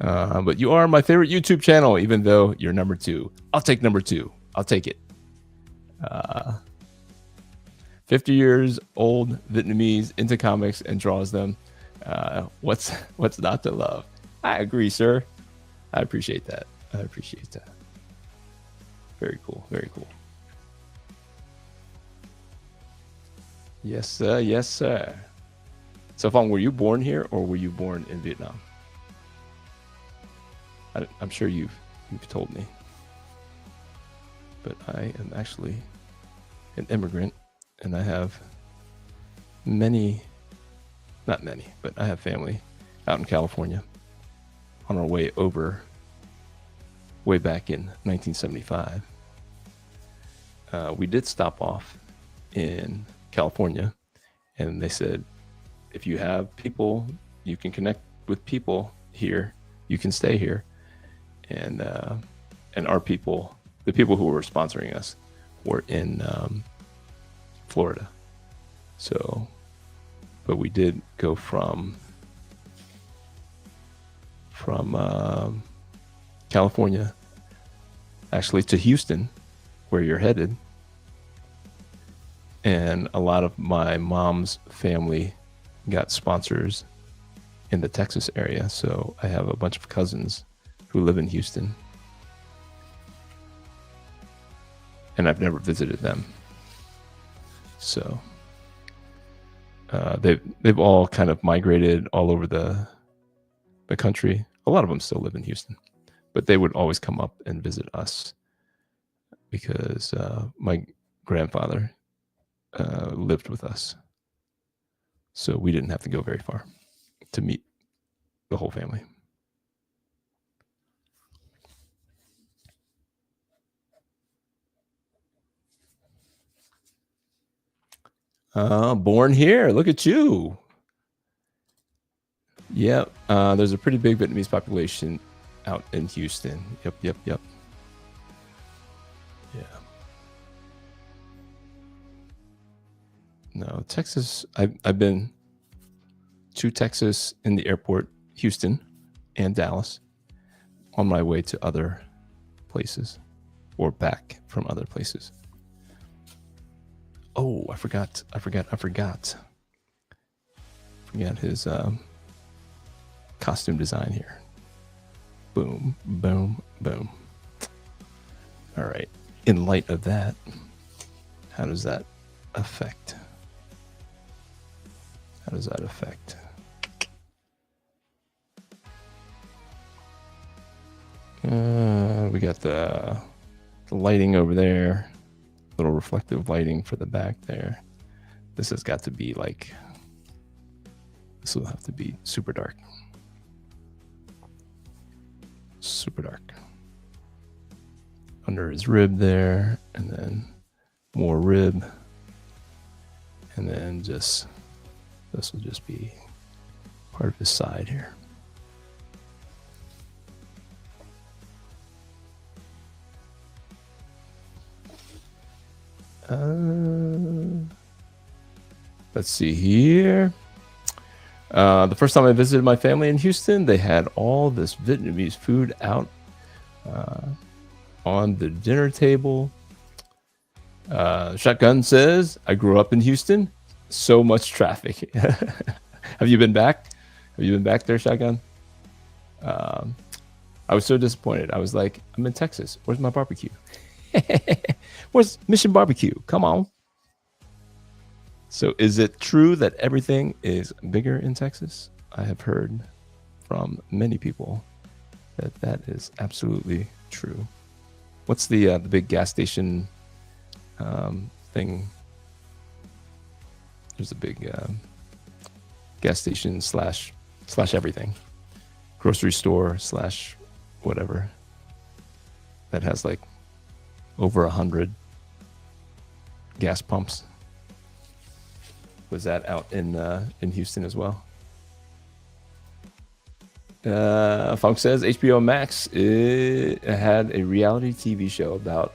A: But you are my favorite YouTube channel, even though you're number 2. I'll take number 2. I'll take it. 50 years old Vietnamese, into comics and draws them. What's not to love? I agree, sir. I appreciate that. Very cool. Very cool. Yes, sir. Yes, sir. So, Phong, were you born here or were you born in Vietnam? I'm sure you've told me, but I am actually an immigrant, and I have not many, but I have family out in California on our way over way back in 1975. We did stop off in California, and they said, if you have people, you can connect with people here, you can stay here. And our people, the people who were sponsoring us, were in Florida. So, but we did go from California actually to Houston, where you're headed. And a lot of my mom's family got sponsors in the Texas area. So I have a bunch of cousins who live in Houston, and I've never visited them. So they've all kind of migrated all over the country. A lot of them still live in Houston, but they would always come up and visit us because my grandfather lived with us, so we didn't have to go very far to meet the whole family. Born here. Look at you. Yep. There's a pretty big Vietnamese population out in Houston. Yep. Yeah. No, Texas. I've been to Texas in the airport, Houston and Dallas, on my way to other places. or back from other places. Oh, I forgot his costume design here. Boom, boom, boom. All right. In light of that, how does that affect? We got the lighting over there, little reflective lighting for the back there. This has got to be like, this will have to be super dark. Super dark. Under his rib there, and then more rib. And then just, this will just be part of his side here. Let's see here. The first time I visited my family in Houston, they had all this Vietnamese food out on the dinner table. Shotgun says, I grew up in Houston. So much traffic. Have you been back? Have you been back there, Shotgun? I was so disappointed. I was like, I'm in Texas. Where's my barbecue? Where's Mission Barbecue? Come on. So is it true that everything is bigger in Texas? I have heard from many people that that is absolutely true. What's the big gas station thing? There's a big gas station slash everything. Grocery store slash whatever. That has like over 100 gas pumps. Was that out in Houston as well? Funk says HBO Max had a reality TV show about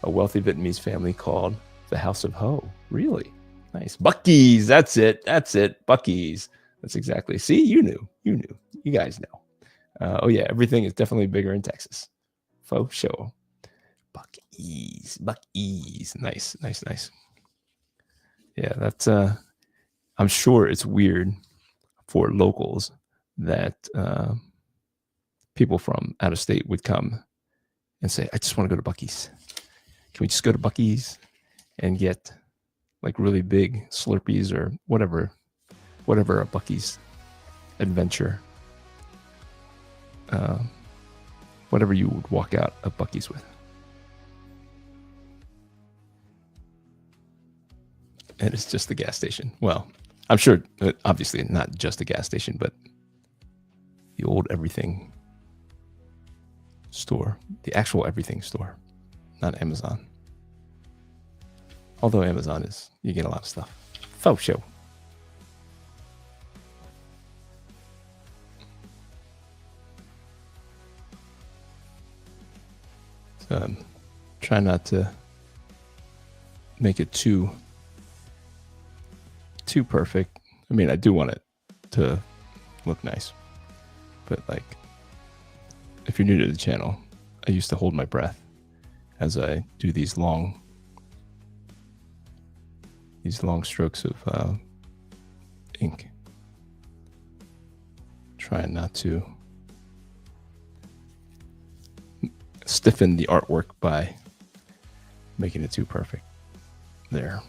A: a wealthy Vietnamese family called The House of Ho. Really? Nice. Buc-ee's. That's it. Buc-ee's. That's exactly. See, you knew. You guys know. Oh yeah, everything is definitely bigger in Texas. Faux show. Buc-ee's. Nice. Yeah, that's I'm sure it's weird for locals that people from out of state would come and say, I just want to go to Buc-ee's. Can we just go to Buc-ee's and get like really big Slurpees or whatever a Buc-ee's adventure, whatever you would walk out of Buc-ee's with. And it's just the gas station. Well, I'm sure, obviously not just the gas station, but the old everything store, the actual everything store, not Amazon. Although Amazon is, you get a lot of stuff. Faux show. So try not to make it too perfect. I mean, I do want it to look nice, but like, if you're new to the channel, I used to hold my breath as I do these long strokes of ink, trying not to stiffen the artwork by making it too perfect. There.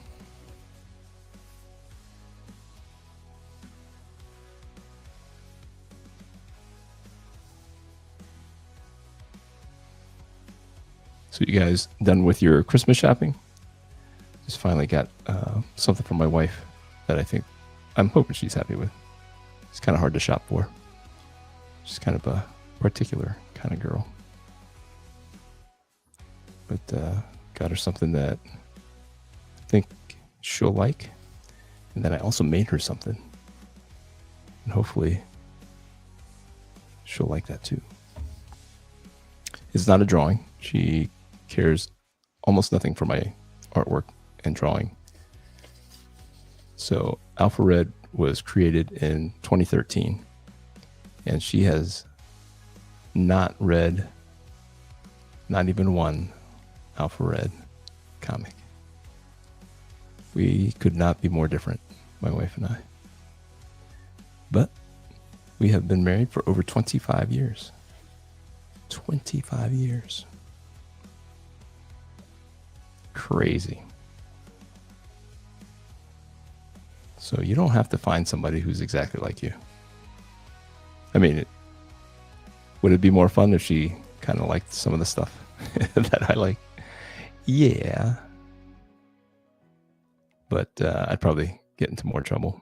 A: So you guys done with your Christmas shopping? Just finally got something from my wife that I'm hoping she's happy with. It's kind of hard to shop for. She's kind of a particular kind of girl. But got her something that I think she'll like. And then I also made her something. And hopefully she'll like that too. It's not a drawing. She cares almost nothing for my artwork and drawing. So Alpha Red was created in 2013, and she has not read not even one Alpha Red comic. We could not be more different, my wife and I. But we have been married for over 25 years. 25 years. Crazy. So you don't have to find somebody who's exactly like you. I mean, would it be more fun if she kind of liked some of the stuff that I like? Yeah. But I'd probably get into more trouble.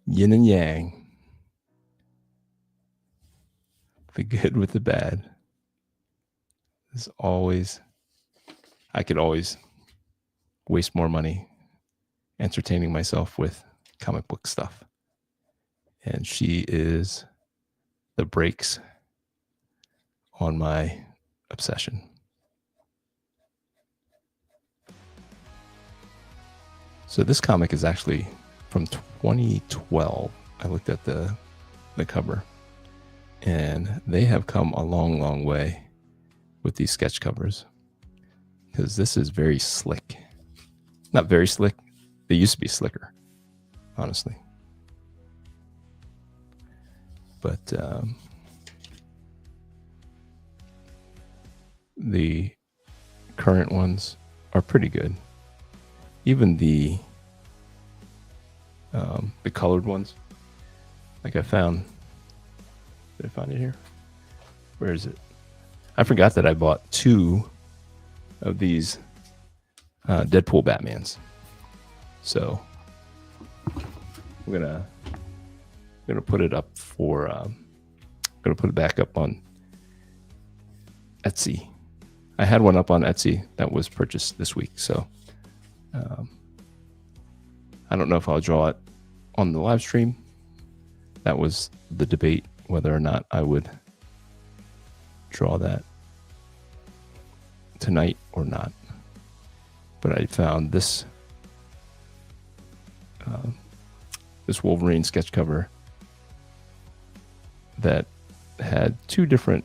A: Yin and yang. The good with the bad. There's always, I could always waste more money entertaining myself with comic book stuff. And she is the brakes on my obsession. So this comic is actually from 2012. I looked at the cover, and they have come a long, long way with these sketch covers, because this is very slick. Not very slick. They used to be slicker, honestly. But the current ones are pretty good. Even the colored ones, like I found. Did I find it here? Where is it? I forgot that I bought 2 of these Deadpool Batmans. So I'm gonna put it up for. Gonna put it back up on Etsy. I had one up on Etsy that was purchased this week, so I don't know if I'll draw it on the live stream. That was the debate, whether or not I would draw that tonight or not. But I found this this Wolverine sketch cover that had 2 different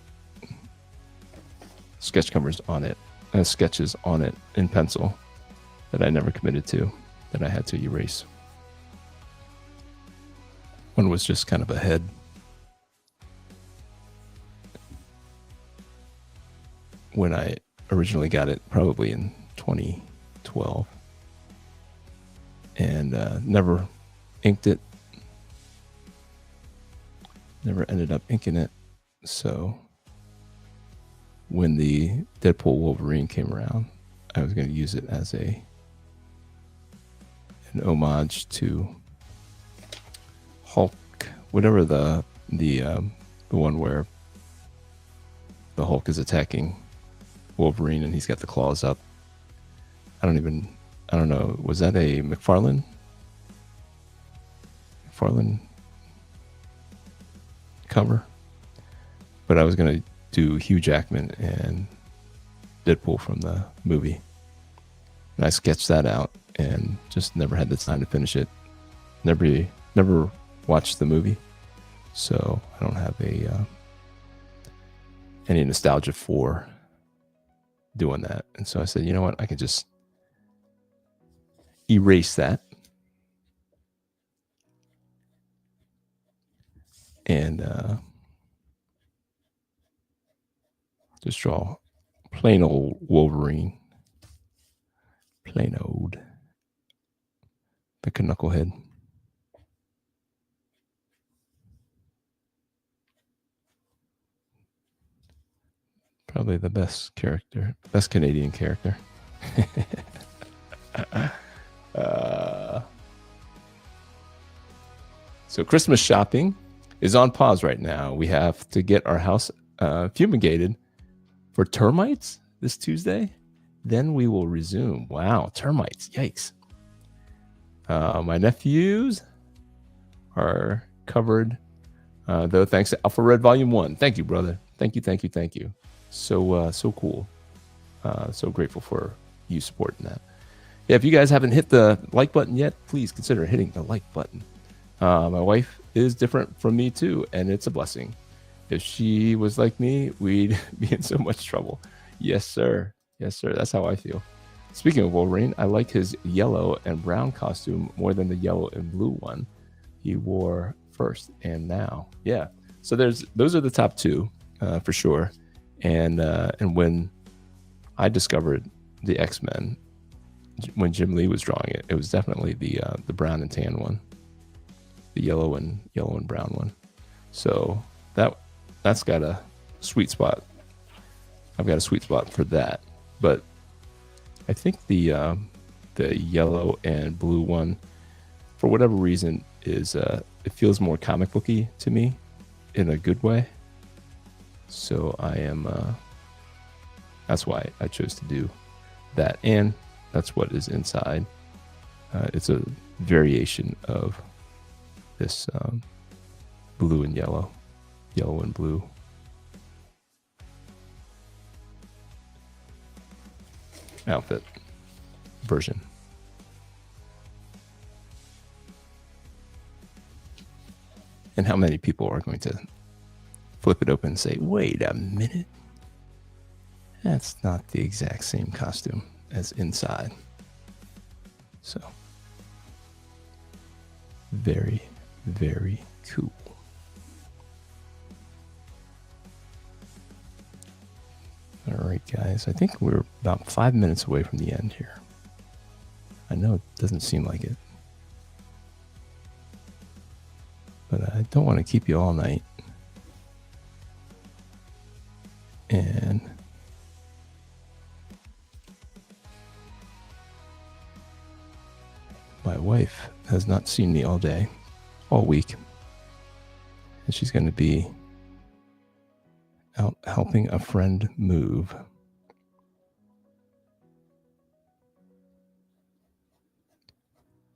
A: sketch covers on it, sketches on it in pencil that I never committed to, that I had to erase. One was just kind of a head. When I originally got it, probably in 2012, and never inked it. Never ended up inking it. So when the Deadpool Wolverine came around, I was going to use it as an homage to Hulk, whatever the one where the Hulk is attacking Wolverine and he's got the claws up. I don't know. Was that a McFarlane cover? But I was going to do Hugh Jackman and Deadpool from the movie. And I sketched that out and just never had the time to finish it. Never watched the movie. So I don't have any nostalgia for doing that. And so I said, you know what? I could just erase that and just draw plain old Wolverine. Plain old. Like a knucklehead. Probably the best Canadian character. So Christmas shopping is on pause right now. We have to get our house fumigated for termites this Tuesday. Then we will resume. Wow, termites. Yikes. My nephews are covered, though, thanks to Alpha Red Volume 1. Thank you, brother. Thank you. So cool. So grateful for you supporting that. Yeah, if you guys haven't hit the like button yet, please consider hitting the like button. My wife is different from me too, and it's a blessing. If she was like me, we'd be in so much trouble. Yes, sir. Yes, sir. That's how I feel. Speaking of Wolverine, I like his yellow and brown costume more than the yellow and blue one he wore first and now. Yeah. So those are the top two for sure. And when I discovered the X-Men, when Jim Lee was drawing it, it was definitely the brown and tan one, the yellow and brown one. So that's got a sweet spot. I've got a sweet spot for that. But I think the yellow and blue one, for whatever reason, is it feels more comic booky to me in a good way. So I am. That's why I chose to do that, and that's what is inside. It's a variation of this blue and yellow and blue. Outfit version. And how many people are going to flip it open and say, wait a minute, that's not the exact same costume as inside. So, very, very cool. All right, guys, I think we're about 5 minutes away from the end here. I know it doesn't seem like it, but I don't want to keep you all night. And my wife has not seen me all day, all week. And she's going to be out helping a friend move.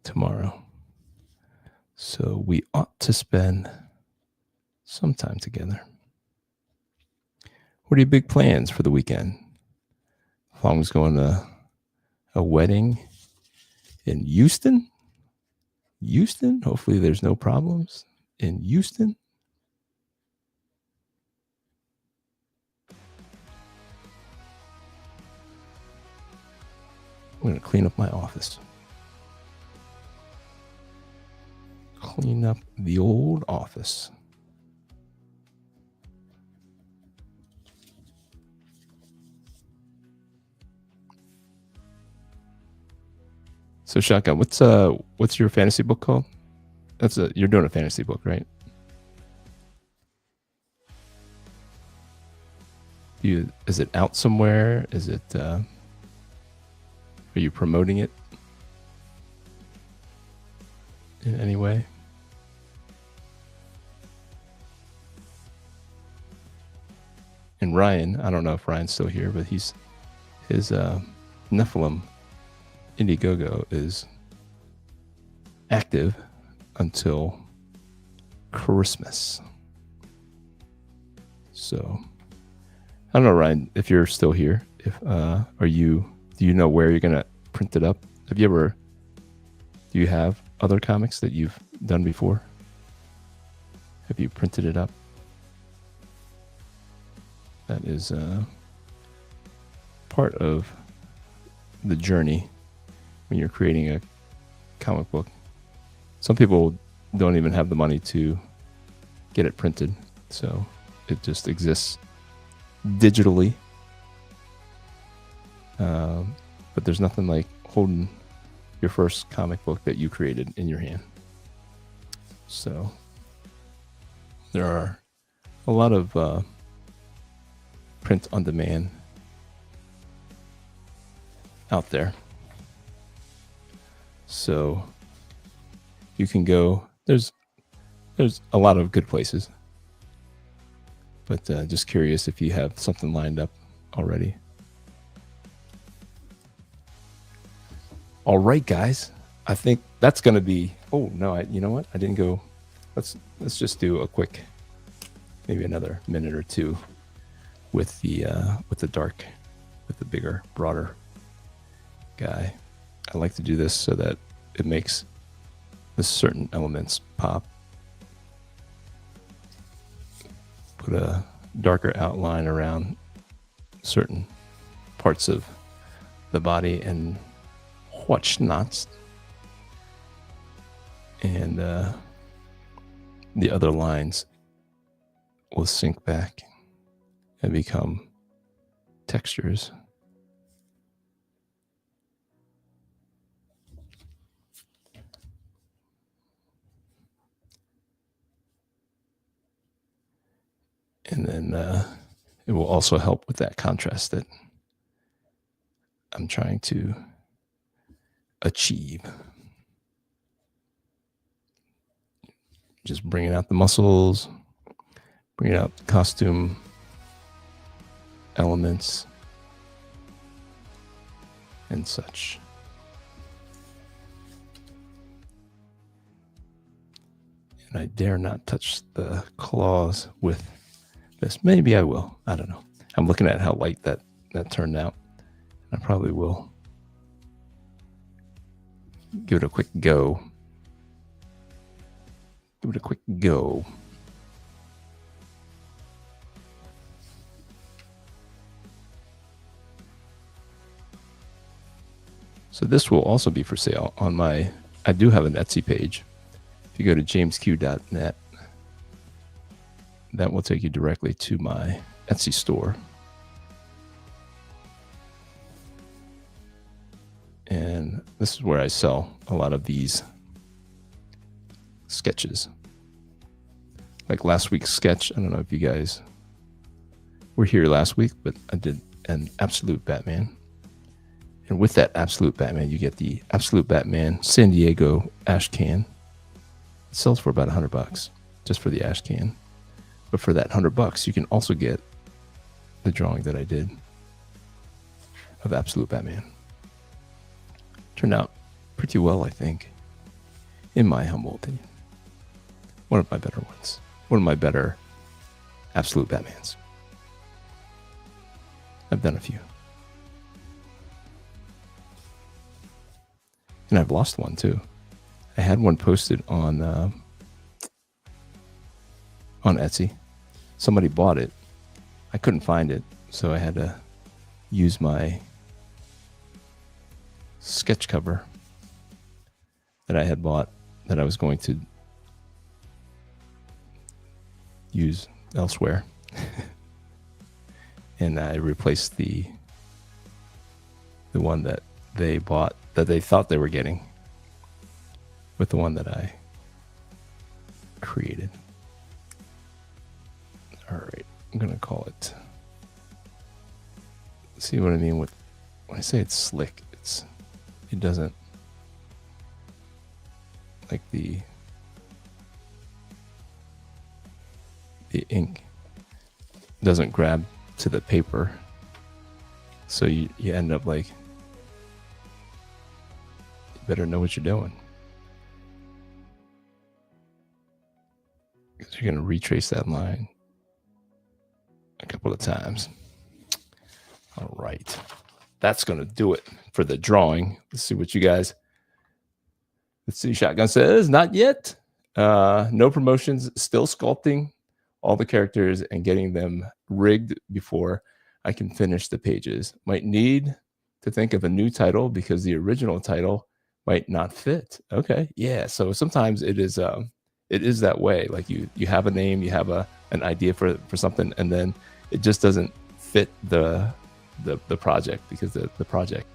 A: Tomorrow. So we ought to spend some time together. What are your big plans for the weekend? Fong's going to a wedding in Houston. Hopefully there's no problems in Houston. I'm going to clean up my office. Clean up the old office. So Shotgun, what's your fantasy book called? You're doing a fantasy book, right? Is it out somewhere? Is it are you promoting it in any way? And Ryan, I don't know if Ryan's still here, but his Nephilim Indiegogo is active until Christmas. So I don't know, Ryan, if you're still here. Do you know where you're gonna print it up? Do you have other comics that you've done before? Have you printed it up? That is part of the journey when you're creating a comic book. Some people don't even have the money to get it printed, so it just exists digitally. But there's nothing like holding your first comic book that you created in your hand. So there are a lot of print on demand out there. So you can go, there's a lot of good places, but just curious if you have something lined up already. All right, guys, I think that's going to be, oh no, you know what? I didn't go. Let's just do a quick, maybe another minute or two with the bigger, broader guy. I like to do this so that it makes the certain elements pop.
B: put a darker outline around certain parts of the body and whatnots, and the other lines will sink back and become textures. And then it will also help with that contrast that I'm trying to achieve. Just bringing out the muscles, bringing out the costume elements and such. And I dare not touch the claws with this. Maybe I will. I don't know. I'm looking at how light that turned out. I probably will give it a quick go. Give it a quick go. So this will also be for sale on my, I do have an Etsy page. If you go to jamesq.net, that will take you directly to my Etsy store. And this is where I sell a lot of these sketches. Like last week's sketch, I don't know if you guys were here last week, but I did an Absolute Batman. And with that Absolute Batman, you get the Absolute Batman San Diego ash can. It sells for about $100 just for the ash can. But for that $100, you can also get the drawing that I did of Absolute Batman. Turned out pretty well, I think, in my humble opinion. One of my better ones. One of my better Absolute Batmans. I've done a few. And I've lost one too. I had one posted on Etsy. Somebody bought it. I couldn't find it, so I had to use my sketch cover that I had bought that I was going to use elsewhere. And I replaced the one that they bought, that they thought they were getting, with the one that I created. All right, I'm gonna call it. See what I mean with when I say it's slick? It doesn't, like the ink doesn't grab to the paper, so you end up like, you better know what you're doing, because you're going to retrace that line a couple of times. All right, that's going to do it for the drawing. Let's see what you guys, let's see, Shotgun says, not yet. No promotions, still sculpting all the characters and getting them rigged before I can finish the pages. Might need to think of a new title because the original title might not fit. Okay, yeah. So sometimes it is that way. Like you have a name, you have an idea for something, and then it just doesn't fit the project, because the project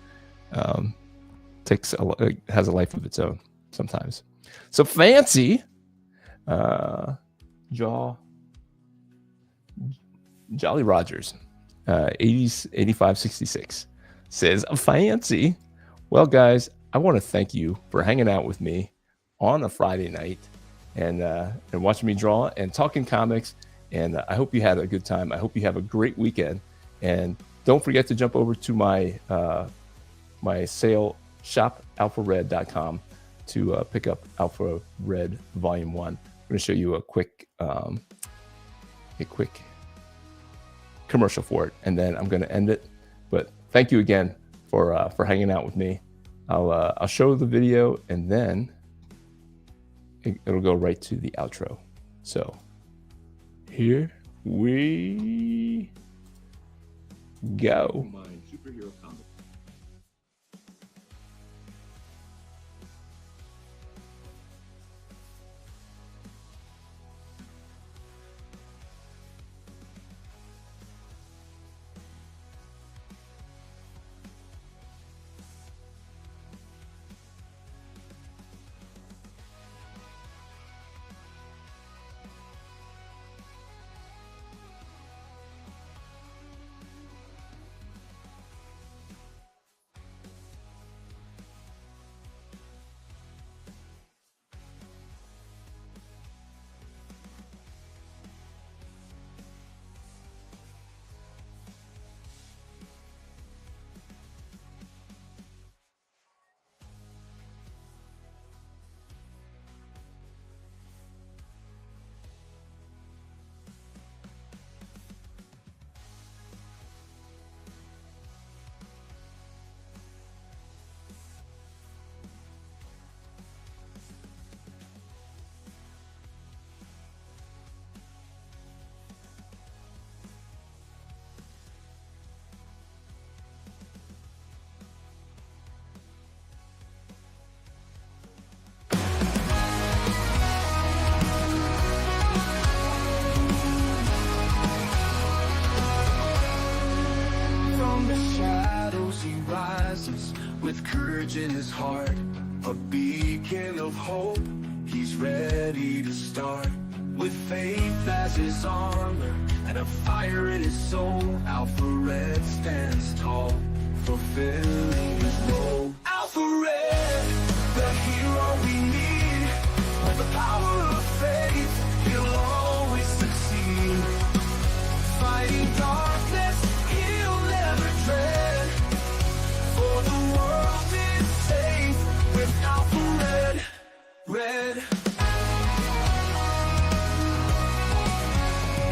B: has a life of its own sometimes. So Fancy Jolly Rogers 8566 says, Fancy. Well, guys, I want to thank you for hanging out with me on a Friday night and watching me draw and talking comics. And I hope you had a good time. I hope you have a great weekend. And don't forget to jump over to my sale shop, alphared.com, to pick up Alpha Red Volume 1. I'm going to show you a quick commercial for it, and then I'm going to end it. But thank you again for hanging out with me. I'll show the video, and then it'll go right to the outro. So here we go.
A: Superhero comic.
C: With courage in his heart, a beacon of hope, he's ready to start. With faith as his armor, and a fire in his soul, Alpha Red stands tall, fulfilling his role. Alpha Red, the hero we need. With the power of faith, he'll always succeed. Fighting darkness, he'll never dread. For the world is safe with Alpha Red, Red.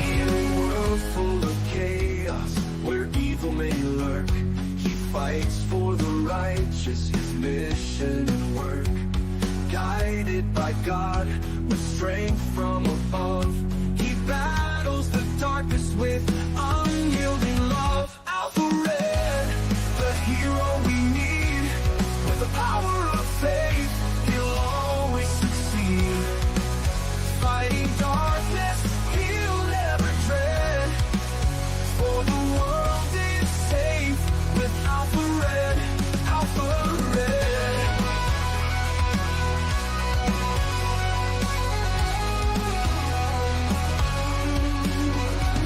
C: In a world full of chaos, where evil may lurk, he fights for the righteous, his mission and work. Guided by God, with strength from above, he battles the darkness with unyielding love. Alpha Red, the hero we need. With the power of faith, he'll always succeed. Fighting darkness, he'll never dread. For the world is safe with Alpha Red, Alpha Red.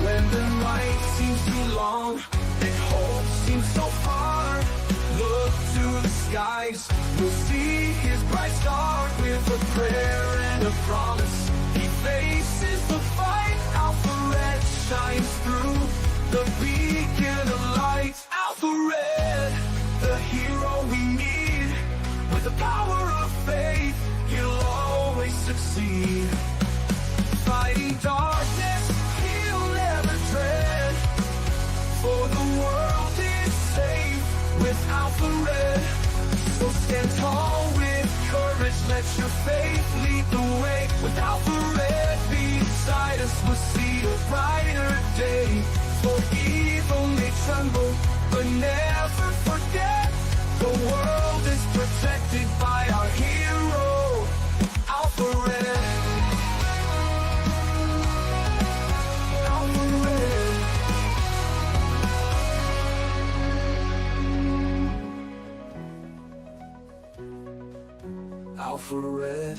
C: When the night seems too long and hope seems so far, look to the skies, we'll see his bright star. With a prayer and a promise, he faces the fight. Alpha Red shines through, the beacon of light. Alpha Red, the hero we need. With the power of faith, he'll always succeed. Fighting darkness, he'll never dread. For the world is safe with Alpha Red. So stand tall with courage, let your faith lead the way. With Alpha Red beside us, we'll see a brighter day. For evil may tremble, but never forget, the world is protected by our hero, Alpha Red. Alpha Red. Alpha Red.